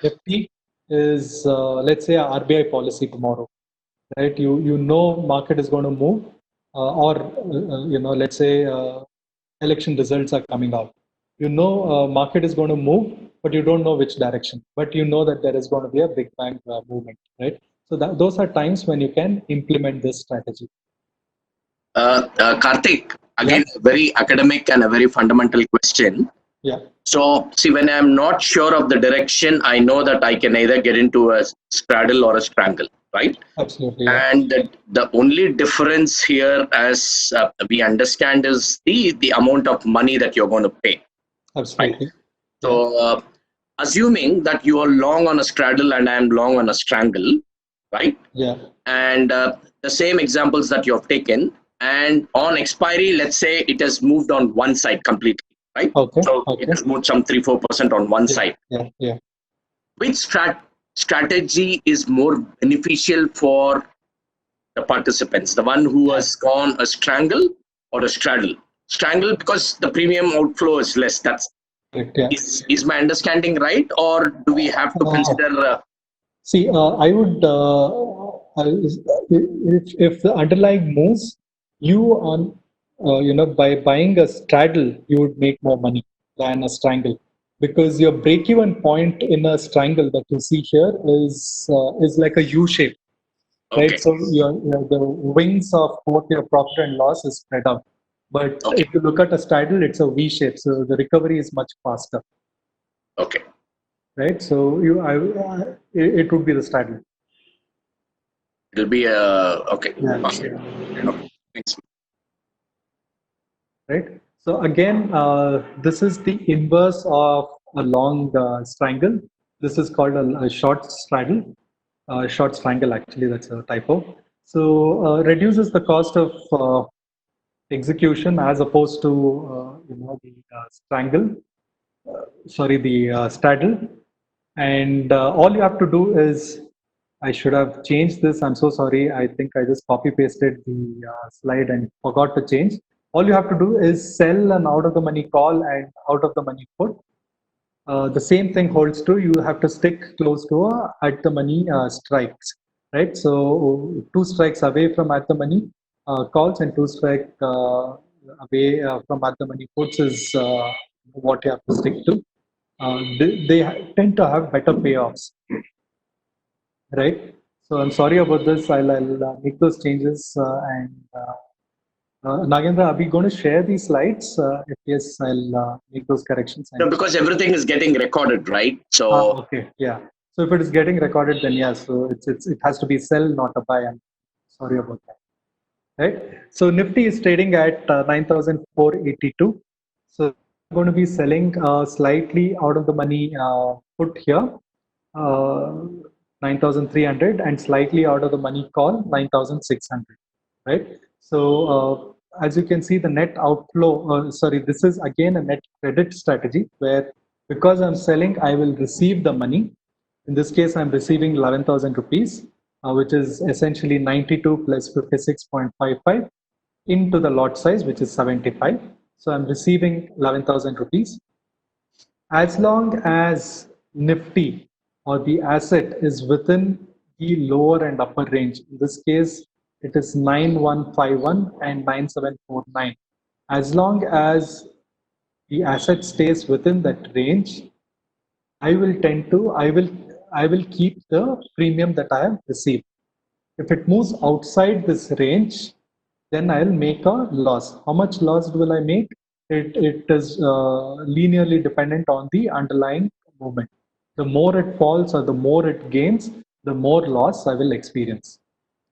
Nifty is let's say a RBI policy tomorrow, right? You know market is going to move, or let's say election results are coming out. You know market is going to move, but you don't know which direction. But you know that there is going to be a big bang movement, right? So those are times when you can implement this strategy. Karthik, again, a very academic and a very fundamental question. Yeah. So, see, when I'm not sure of the direction, I know that I can either get into a straddle or a strangle, right? Absolutely. Yeah. And the only difference here, as we understand, is the amount of money that you're going to pay. Absolutely. Right? So, assuming that you are long on a straddle and I'm long on a strangle, right? Yeah. And the same examples that you have taken, and on expiry, let's say it has moved on one side completely. Right? Okay. So okay. it has moved some 3-4% on one side. Yeah. Which strategy is more beneficial for the participants? The one who has gone a strangle or a straddle? Strangle because the premium outflow is less. That's is my understanding right, or do we have to consider? See, I would if the underlying moves, you on by buying a straddle, you would make more money than a strangle, because your break-even point in a strangle that you see here is like a U shape, right? Okay. So the wings of both your profit and loss is spread out. But if you look at a straddle, it's a V shape, so the recovery is much faster. Okay. Right. So it would be the straddle. It'll be okay. Yeah. Okay. Thanks. Right. So again, this is the inverse of a long strangle. This is called a short straddle. Short strangle, actually, that's a typo. So reduces the cost of execution as opposed to the strangle. The straddle. And all you have to do is, I should have changed this. I'm so sorry. I think I just copy pasted the slide and forgot to change. All you have to do is sell an out of the money call and out of the money put. The same thing holds true. You have to stick close to at the money strikes, right? So 2 strikes away from at the money calls and 2 strikes away from at the money puts is what you have to stick to. They tend to have better payoffs, right? So I'm sorry about this. I'll make those changes. Nagendra, are we going to share these slides? If yes, I'll make those corrections. No, because everything is getting recorded, right? So okay, yeah. So if it is getting recorded, then yeah. So it has to be sell, not a buy. I'm sorry about that. Right. So Nifty is trading at 9,482. So I'm going to be selling slightly out of the money put here, 9,300, and slightly out of the money call, 9,600. Right. So as you can see, the net outflow. This is again a net credit strategy where, because I'm selling, I will receive the money. In this case, I'm receiving 11,000 rupees, which is essentially 92 plus 56.55 into the lot size, which is 75. So I'm receiving 11,000 rupees. As long as Nifty or the asset is within the lower and upper range, in this case, it is 9151 and 9749. As long as the asset stays within that range, I will keep the premium that I have received. If it moves outside this range, then I'll make a loss. How much loss will I make? It is linearly dependent on the underlying movement. The more it falls or the more it gains, the more loss I will experience.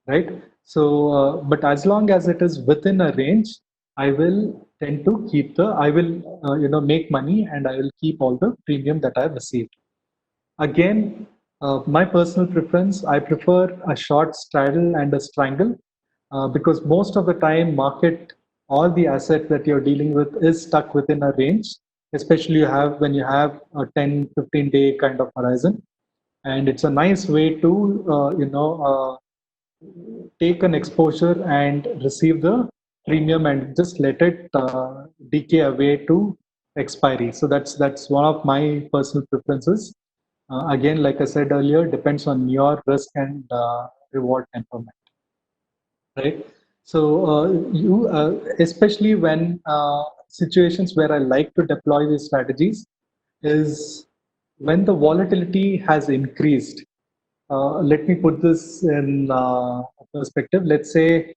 Right? So, but as long as it is within a range, I will tend to keep I will, make money and I will keep all the premium that I've received. Again, my personal preference, I prefer a short straddle and a strangle because most of the time market, all the asset that you're dealing with is stuck within a range, especially when you have a 10-15 day kind of horizon. And it's a nice way to, take an exposure and receive the premium and just let it decay away to expiry. So that's one of my personal preferences. Again, like I said earlier, depends on your risk and reward temperament, right? So especially when situations where I like to deploy these strategies is when the volatility has increased. Let me put this in perspective. Let's say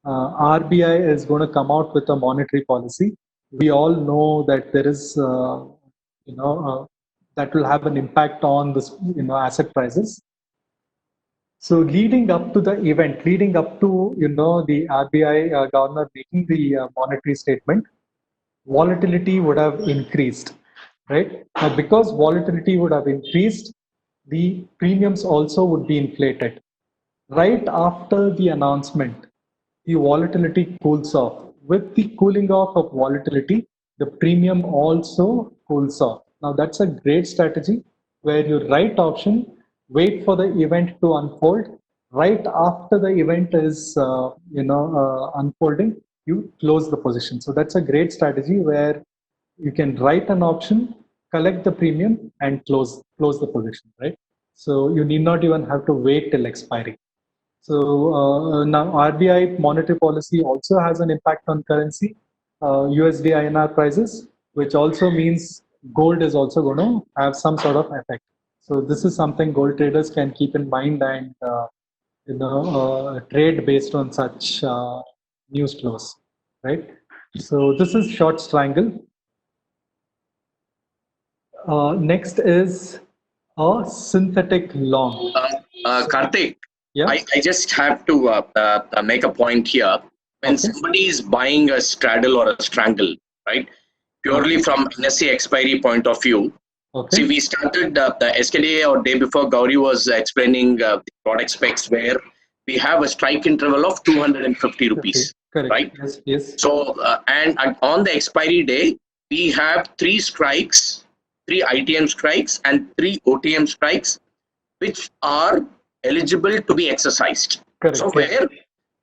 RBI is going to come out with a monetary policy. We all know that there is, that will have an impact on this, asset prices. So leading up to the event, leading up to, the RBI governor making the monetary statement, volatility would have increased, right? Now, because volatility would have increased, the premiums also would be inflated. Right after the announcement, the volatility cools off. With the cooling off of volatility, the premium also cools off. Now that's a great strategy where you write option, wait for the event to unfold. Right after the event is unfolding, you close the position. So that's a great strategy where you can write an option, collect the premium, and close the position, right? So you need not even have to wait till expiry. So now RBI monetary policy also has an impact on currency, USD INR prices, which also means gold is also going to have some sort of effect. So this is something gold traders can keep in mind and trade based on such news flows, right? So this is short strangle. Next is a synthetic long. Karthik, Yeah. I just have to make a point here. When somebody is buying a straddle or a strangle, right, purely from NSE expiry point of view, see, we started the yesterday or day before Gauri was explaining the product specs where we have a strike interval of 250 rupees, correct. right? Yes. So, and on the expiry day, we have 3 strikes, 3 ITM strikes and 3 OTM strikes, which are eligible to be exercised. Correct. So where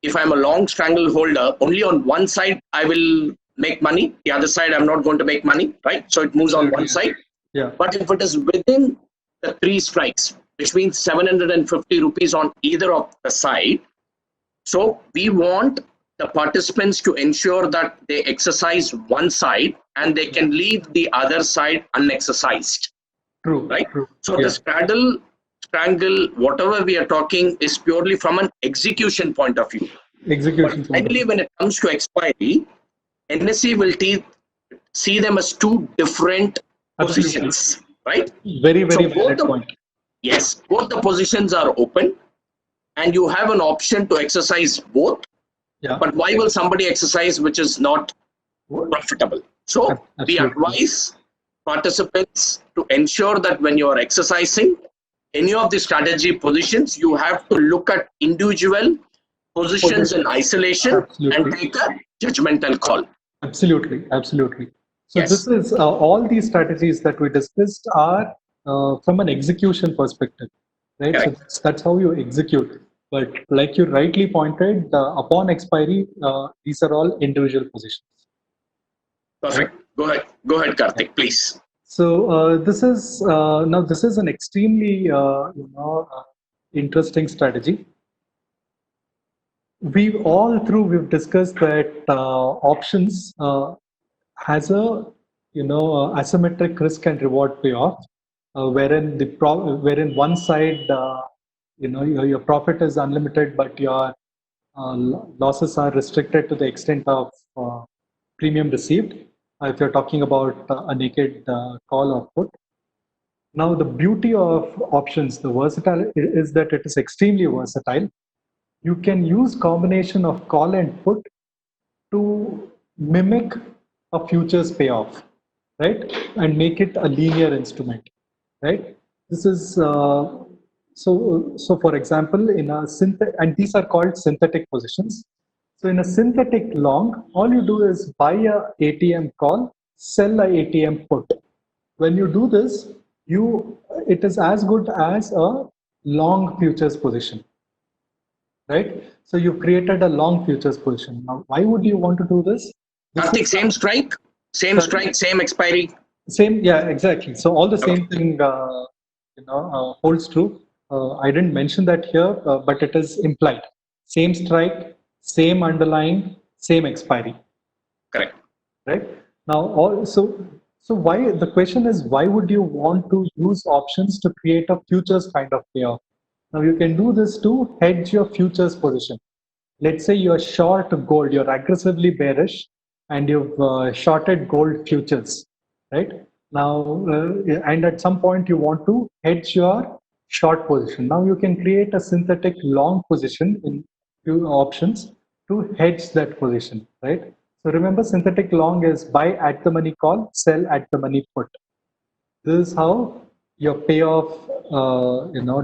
if I'm a long strangle holder, only on one side I will make money, the other side I'm not going to make money, right? So it moves on one side. Yeah. But if it is within the 3 strikes, which means 750 rupees on either of the side, so we want the participants to ensure that they exercise one side and they can leave the other side unexercised. True. Right? True. So the straddle, strangle, whatever we are talking is purely from an execution point of view. Execution. But I believe when it comes to expiry, NSE will see them as 2 different positions, right? Very valid point. Yes, both the positions are open and you have an option to exercise both. Yeah. But why will somebody exercise which is not profitable? So we advise participants to ensure that when you are exercising any of the strategy positions, you have to look at individual positions in isolation and take a judgmental call. Absolutely. So this is all these strategies that we discussed are from an execution perspective, right? So that's how you execute. But like you rightly pointed, upon expiry, these are all individual positions. Perfect. Right? Go ahead, Karthik, please. So this is an extremely interesting strategy. We've discussed that options has a asymmetric risk and reward payoff, wherein wherein one side your profit is unlimited, but your losses are restricted to the extent of premium received. If you're talking about a naked call or put. Now the beauty of options, the versatile is that it is extremely versatile. you can use combination of call and put to mimic a futures payoff, right? And make it a linear instrument, right? This is so. For example, in a and these are called synthetic positions. So in a synthetic long, all you do is buy a ATM call, sell a ATM put. When you do this, it is as good as a long futures position, right? So you've created a long futures position. Now, why would you want to do this? Karthik, same strike, same expiry. Same, yeah, exactly. So all the same thing, holds true. I didn't mention that here, but it is implied. Same strike, same underlying, same expiry. Correct. Right now, so why the question is, why would you want to use options to create a futures kind of payoff? Now you can do this to hedge your futures position. Let's say you're short gold, you're aggressively bearish, and you've shorted gold futures, right? Now, and at some point you want to hedge your short position. Now you can create a synthetic long position in few options to hedge that position, right? So remember, synthetic long is buy at the money call, sell at the money put. This is how your payoff,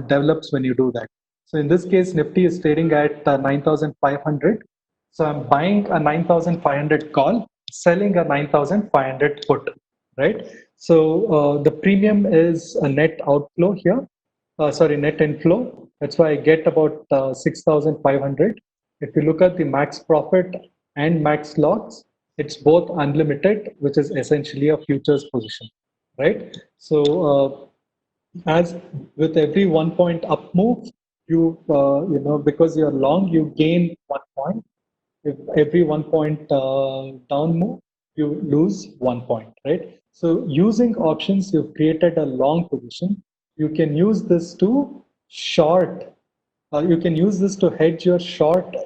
develops when you do that. So in this case, Nifty is trading at 9,500. So I'm buying a 9,500 call, selling a 9,500 put, right? So the premium is a net outflow here. Net inflow. That's why I get about 6,500. If you look at the max profit and max loss, it's both unlimited, which is essentially a futures position, right? So as with every 1 point up move, because you're long, you gain 1 point. If every 1 point down move, you lose 1 point, right? So using options, you've created a long position. You can use this to short. You can use this to hedge your short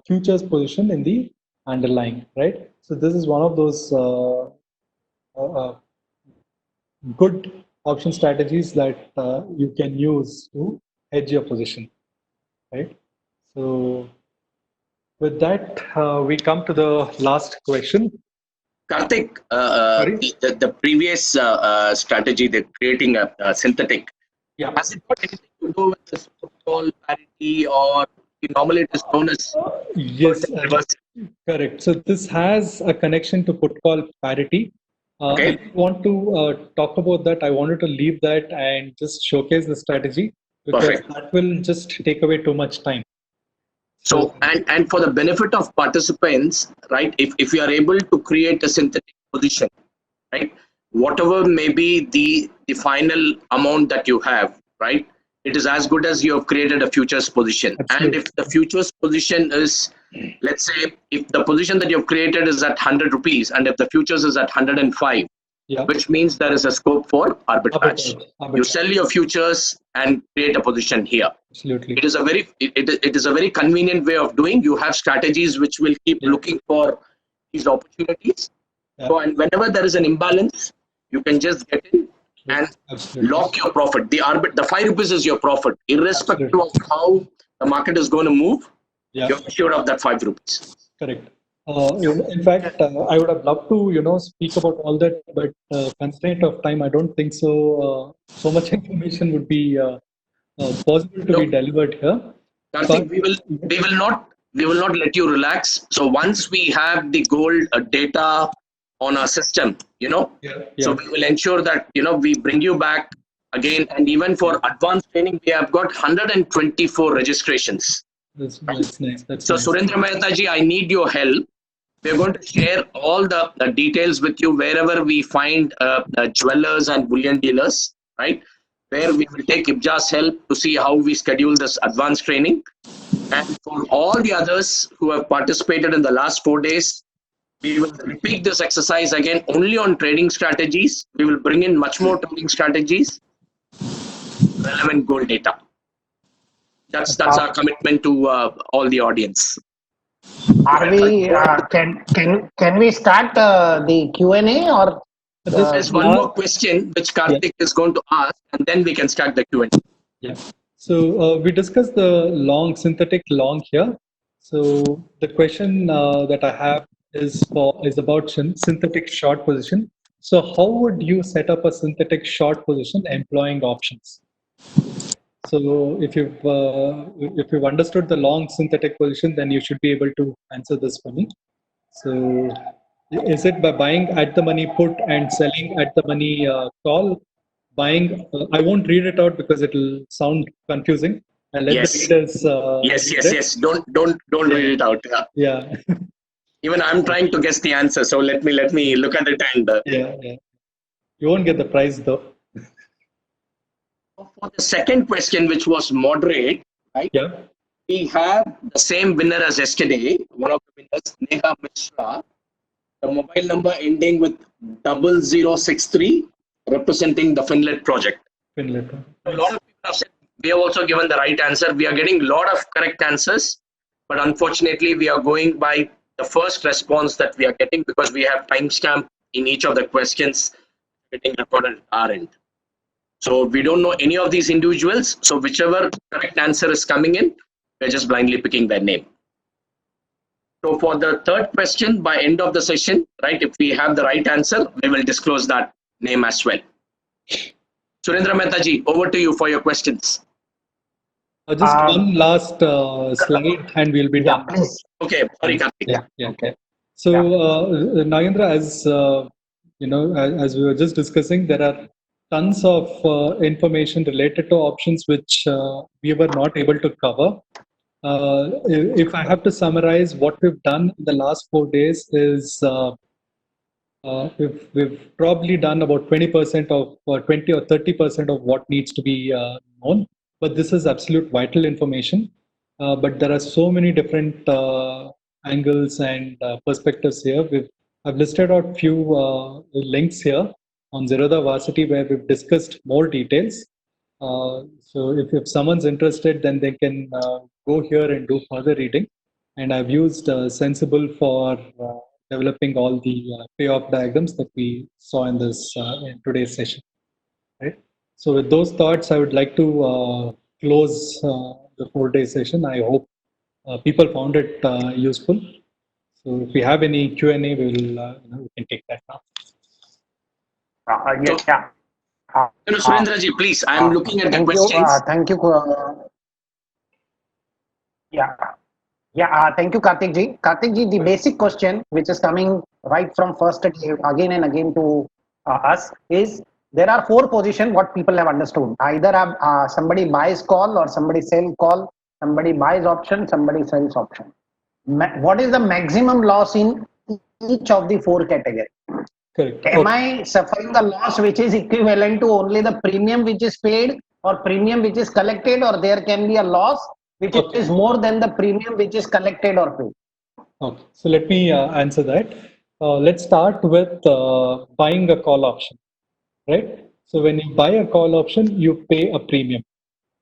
futures position in the underlying, right? So this is one of those good option strategies that you can use to hedge your position, right? So with that, we come to the last question. Karthik, the previous strategy, the creating a synthetic, has it got anything to do with this call parity, or normally it is known as yes, correct. So this has a connection to put call parity. Okay. I didn't want to talk about that. I wanted to leave that and just showcase the strategy, because Perfect. that will just take away too much time. So, and for the benefit of participants, right, if you are able to create a synthetic position, right, whatever may be the final amount that you have, right, it is as good as you have created a futures position. Absolutely. And if the futures position is, let's say, if the position that you have created is at 100 rupees, and if the futures is at 105, which means there is a scope for arbitrage. You sell your futures and create a position here. Absolutely. It is a very convenient way of doing. You have strategies which will keep looking for these opportunities. So, and whenever there is an imbalance, you can just get in and lock your profit. The 5 rupees is your profit, irrespective of how the market is going to move. You're assured of that 5 rupees. Correct. In fact, I would have loved to, speak about all that, but constraint of time, I don't think so. So much information would be possible to be delivered here. Karthik, we will not let you relax. So once we have the gold data on our system, so we will ensure that we bring you back again. And even for advanced training, we have got 124 registrations. That's nice. So Surendra Mehta ji, I need your help. We're going to share all the details with you wherever we find jewelers and bullion dealers, right? Where we will take Ibja's help to see how we schedule this advanced training. And for all the others who have participated in the last 4 days, we will repeat this exercise again only on trading strategies. We will bring in much more trading strategies, relevant gold data. That's our commitment to all the audience. Are we? Can we start the Q&A, or? There's one more question which Karthik is going to ask, and then we can start the Q&A. Yeah. So we discussed the long synthetic long here. So the question that I have is about synthetic short position. So how would you set up a synthetic short position employing options? So if you've understood the long synthetic position, then you should be able to answer this for me. So is it by buying at the money put and selling at the money call? Buying, I won't read it out because it will sound confusing. I'll let the Yes. readers Yes, read yes, it. yes. Don't read it out. Yeah, Even I'm trying to guess the answer. So let me look at it and yeah, yeah. You won't get the prize though. for the second question, which was moderate, right? Yeah, We have the same winner as yesterday. One of the winners, Neha Mishra. The mobile number ending with 0063, representing the Finlet project. Finland. A lot of people have said we have also given the right answer. We are getting a lot of correct answers, but unfortunately, we are going by the first response that we are getting because we have timestamp in each of the questions getting recorded at our end. So we don't know any of these individuals. So whichever correct answer is coming in, we're just blindly picking their name. So for the third question, by end of the session, right, if we have the right answer, we will disclose that name as well. Surendra Mehtaji, over to you for your questions. Just one last slide and we'll be Yeah, done. please. Okay, sorry, Karthik. Yeah. Okay. So, Nagendra, as you know, as we were just discussing, there are tons of information related to options which we were not able to cover. If I have to summarize what we've done in the last 4 days is we've probably done about 20% of 20 or 30% of what needs to be known. But this is absolute vital information. But there are so many different angles and perspectives here. I've listed out few links here on Zerodha Varsity where we've discussed more details. So if someone's interested, then they can go here and do further reading. And I've used Sensible for developing all the payoff diagrams that we saw in this in today's session. Right. So with those thoughts, I would like to close the 4-day session. I hope people found it useful. So if we have any Q&A, we can take that now. Yeah. Surendraji, please, I'm looking at the Thank questions. you. Thank you. Thank you, Karthik ji. Karthik ji, the basic question which is coming right from first day again and again to us is there are 4 positions what people have understood. Either somebody buys call or somebody sells call, somebody buys option, somebody sells option. What is the maximum loss in each of the 4 categories? Correct. Am I suffering the loss which is equivalent to only the premium which is paid or premium which is collected, or there can be a loss which is more than the premium which is collected or paid? Okay, so let me answer that. Let's start with buying a call option, right? So when you buy a call option, you pay a premium.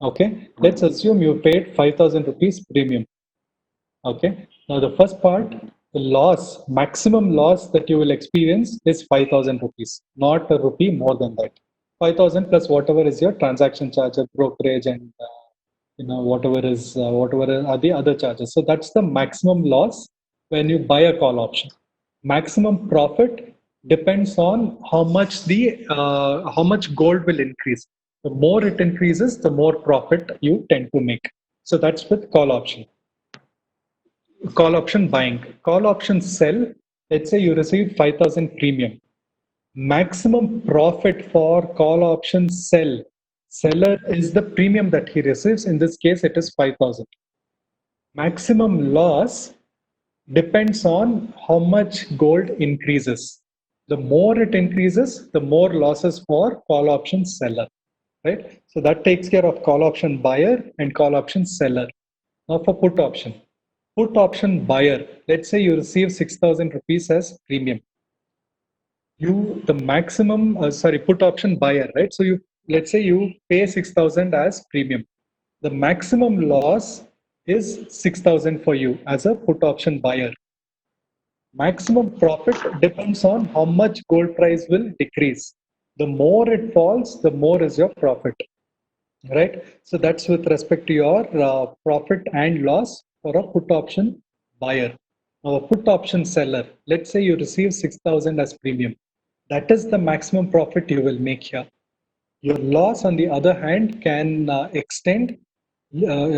Okay, let's assume you paid 5,000 rupees premium. Okay, now the first part, the loss, maximum loss that you will experience is 5,000 rupees, not a rupee more than that. 5,000 plus whatever is your transaction charge, brokerage, and whatever are the other charges. So that's the maximum loss when you buy a call option. Maximum profit depends on how much gold will increase. The more it increases, the more profit you tend to make. So that's with call option. Call option buying. Call option sell. Let's say you receive 5,000 premium. Maximum profit for call option sell. Seller is the premium that he receives. In this case, it is 5,000. Maximum loss depends on how much gold increases. The more it increases, the more losses for call option seller. Right? So that takes care of call option buyer and call option seller. Now for put option. Put option buyer. Let's say you receive 6,000 rupees as premium. The maximum, put option buyer, right? So let's say you pay 6,000 as premium. The maximum loss is 6,000 for you as a put option buyer. Maximum profit depends on how much gold price will decrease. The more it falls, the more is your profit. right? So that's with respect to your profit and loss for a put option buyer. Now, a put option seller, let's say you receive 6,000 as premium. That is the maximum profit you will make here. Your loss, on the other hand, can extend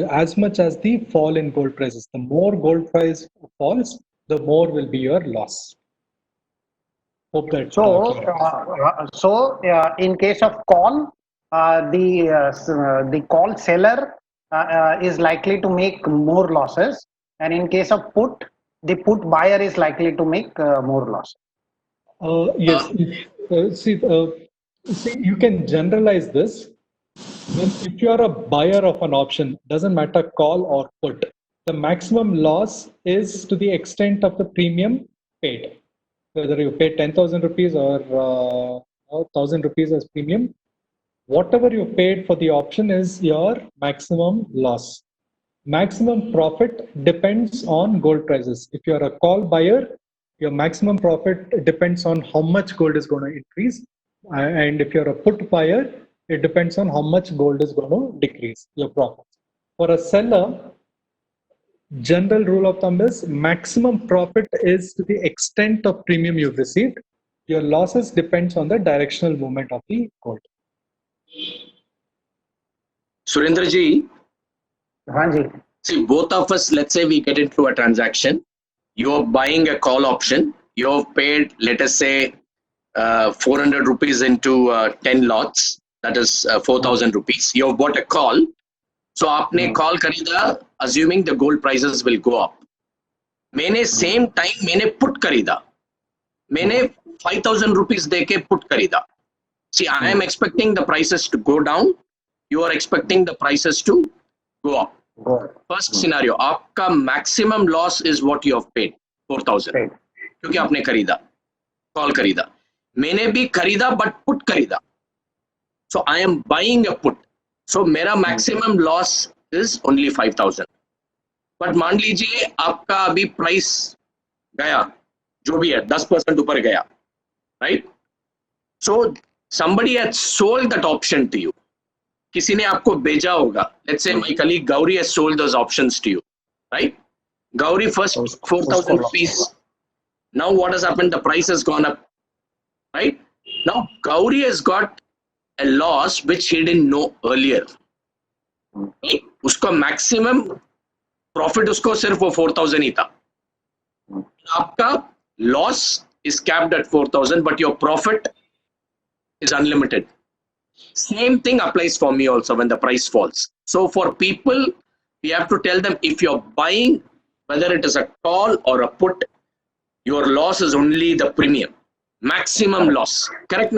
as much as the fall in gold prices. The more gold price falls, the more will be your loss. Hope that In case of call, the call seller is likely to make more losses, and in case of put, the put buyer is likely to make more losses. Yes, see, you can generalize this. If you are a buyer of an option, doesn't matter call or put, the maximum loss is to the extent of the premium paid. Whether you pay 10,000 rupees or 1,000 rupees as premium, whatever you paid for the option is your maximum loss. Maximum profit depends on gold prices. If you're a call buyer, your maximum profit depends on how much gold is going to increase. And if you're a put buyer, it depends on how much gold is going to decrease your profits. For a seller, general rule of thumb is maximum profit is to the extent of premium you've received. Your losses depends on the directional movement of the gold. Surendra ji, Hanji. see, both of us, let's say we get into a transaction. You're buying a call option. You've paid, let us say, 400 rupees into 10 lots. That is 4,000 rupees. You've bought a call. So आपने call खरीदा, assuming the gold prices will go up. मैंने same time मैंने put खरीदा. मैंने 5,000 rupees देके put खरीदा. See, I am expecting the prices to go down. You are expecting the prices to go up. First scenario, आपका maximum loss is what you have paid, 4,000. क्योंकि आपने खरीदा, call खरीदा. मैंने भी खरीदा but put खरीदा. So I am buying a put. So मेरा maximum loss is only 5,000. But मान लीजिए आपका अभी price गया, जो भी है 10% ऊपर गया, right? So somebody has sold that option to you. किसी ने आपको भेजा होगा. Let's say my colleague Gauri has sold those options to you, right? Gauri first 4,000 rupees. Now what has happened? The price has gone up, right? Now Gauri has got a loss which he didn't know earlier. उसका maximum profit उसको सिर्फ वो 4,000 ही था. आपका loss is capped at 4,000, but your profit is unlimited. Same thing applies for me also when the price falls. So for people, we have to tell them if you're buying, whether it is a call or a put, your loss is only the premium, maximum loss. Correct?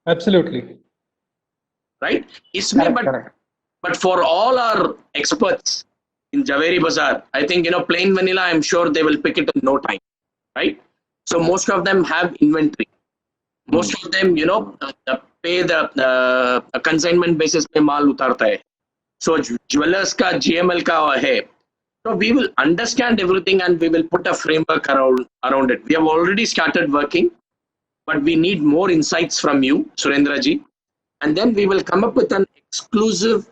Absolutely. Right? But for all our experts in Javeri Bazaar, I think, plain vanilla, I'm sure they will pick it in no time. Right? So most of them have inventory. Most of them, pay the consignment basis पे माल उतारता है. So jewelers का GML का है. So we will understand everything and we will put a framework around it. We have already started working, but we need more insights from you, Surendra ji, and then we will come up with an exclusive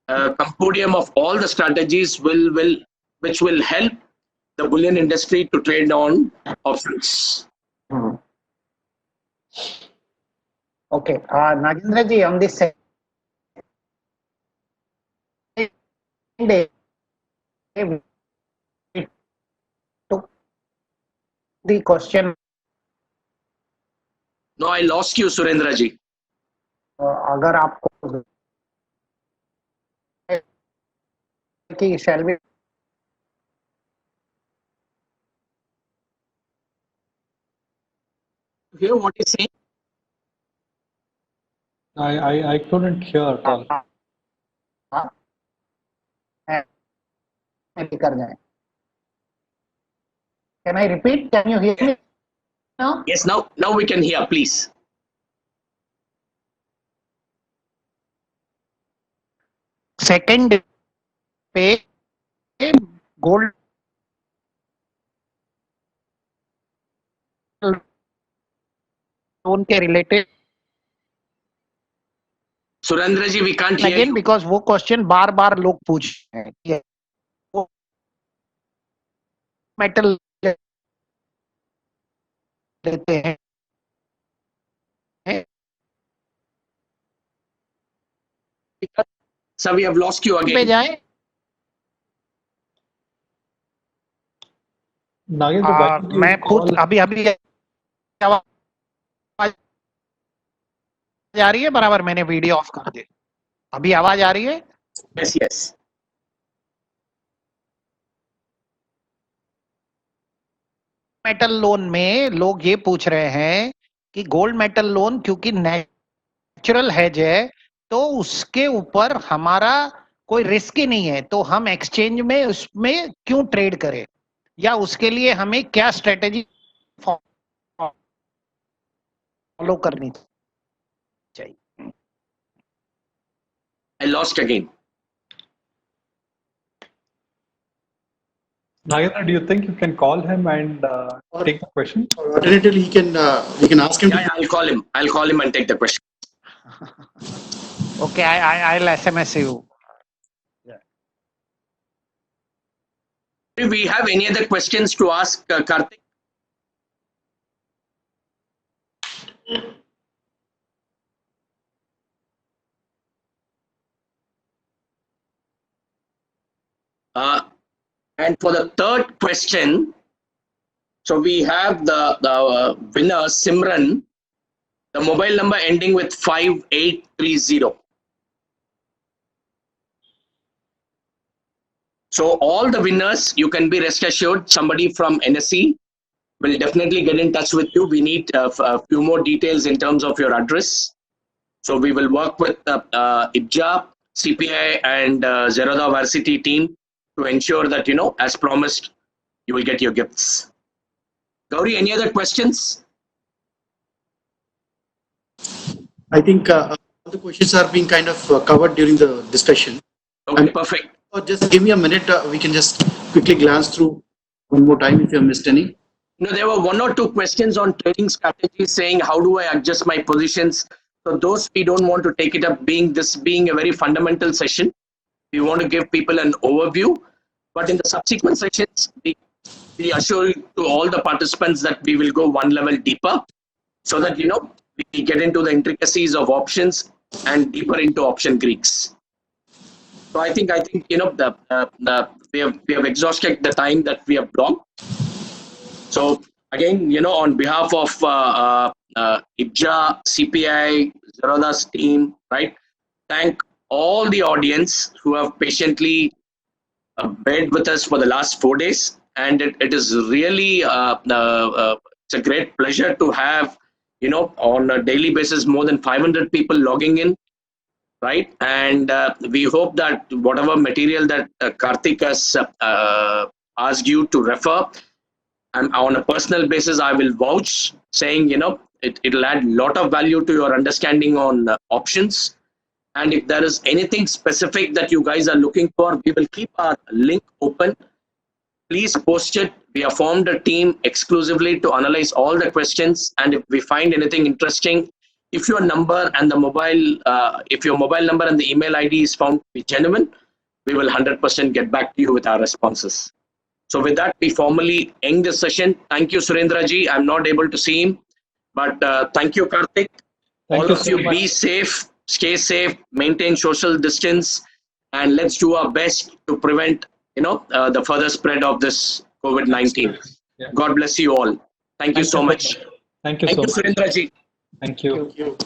compendium of all the strategies which will help the bullion industry to trade on options. Okay, Nagendra ji, on this second day, we took the question. No, I lost you, Surendra ji. अगर आपको कि shall we hear what you're saying? I couldn't hear at all. Can I repeat? Can you hear me now? Yes, now we can hear, please. Second pay gold loan के related Surendra ji, we can't hear again you. because वो question बार बार लोग पूछ रहे हैं कि वो मेटल लेते हैं Sir, we have lost you पे again. जाए Nagendra, why don't you मैं खुद call- अभी आवाज आ रही है बराबर मैंने वीडियो ऑफ कर दी अभी आवाज आ रही है Yes, yes. मेटल लोन में लोग ये पूछ रहे हैं कि गोल्ड मेटल लोन क्योंकि नेचुरल हेज है तो उसके ऊपर हमारा कोई रिस्क ही नहीं है तो हम एक्सचेंज में उसमें क्यों ट्रेड करें या उसके लिए हमें क्या स्ट्रेटेजी फॉलो करनी चाहिए I lost again. Nagendra, do you think you can call him and take the question? Or alternatively, we can ask him. Yeah, I'll call him. I'll call him and take the question. okay I'll SMS you Do we have any other questions to ask Karthik? And for the third question, so we have the winner Simran, the mobile number ending with 5830. So all the winners, you can be rest assured, somebody from NSE will definitely get in touch with you. We need a few more details in terms of your address. So we will work with IBJA, CPI and Zerodha Varsity team to ensure that, you know, as promised, you will get your gifts. Gauri, any other questions? I think all the questions are being kind of covered during the discussion. Okay, perfect. Just give me a minute. We can just quickly glance through one more time if you have missed any. No, there were one or two questions on trading strategy saying, how do I adjust my positions? So those we don't want to take it up being a very fundamental session. We want to give people an overview, but in the subsequent sessions, we assure to all the participants that we will go one level deeper so that, you know, we get into the intricacies of options and deeper into option Greeks. So I think you know we have exhausted the time that we have blocked. So again, you know, on behalf of IBJA, CPI, Zerodha's team, right? Thank all the audience who have patiently bared with us for the last 4 days, and it is really it's a great pleasure to have, you know, on a daily basis more than 500 people logging in. Right, and we hope that whatever material that Karthik has asked you to refer, and on a personal basis, I will vouch saying, you know, it'll add a lot of value to your understanding on options. And if there is anything specific that you guys are looking for, we will keep our link open. Please post it. We have formed a team exclusively to analyze all the questions, and if we find anything interesting, if your number and the mobile, if your mobile number and the email ID is found to be genuine, we will 100% get back to you with our responses. So with that, we formally end this session. Thank you, Surendra ji. I'm not able to see him, but thank you, Karthik. Thank All you of so you, much. be safe, stay safe, maintain social distance, and let's do our best to prevent, you know, the further spread of this COVID-19. Yeah. God bless you all. Thank you so much. Thank you Thank so you, much. Surendra ji. Thank you. Thank you.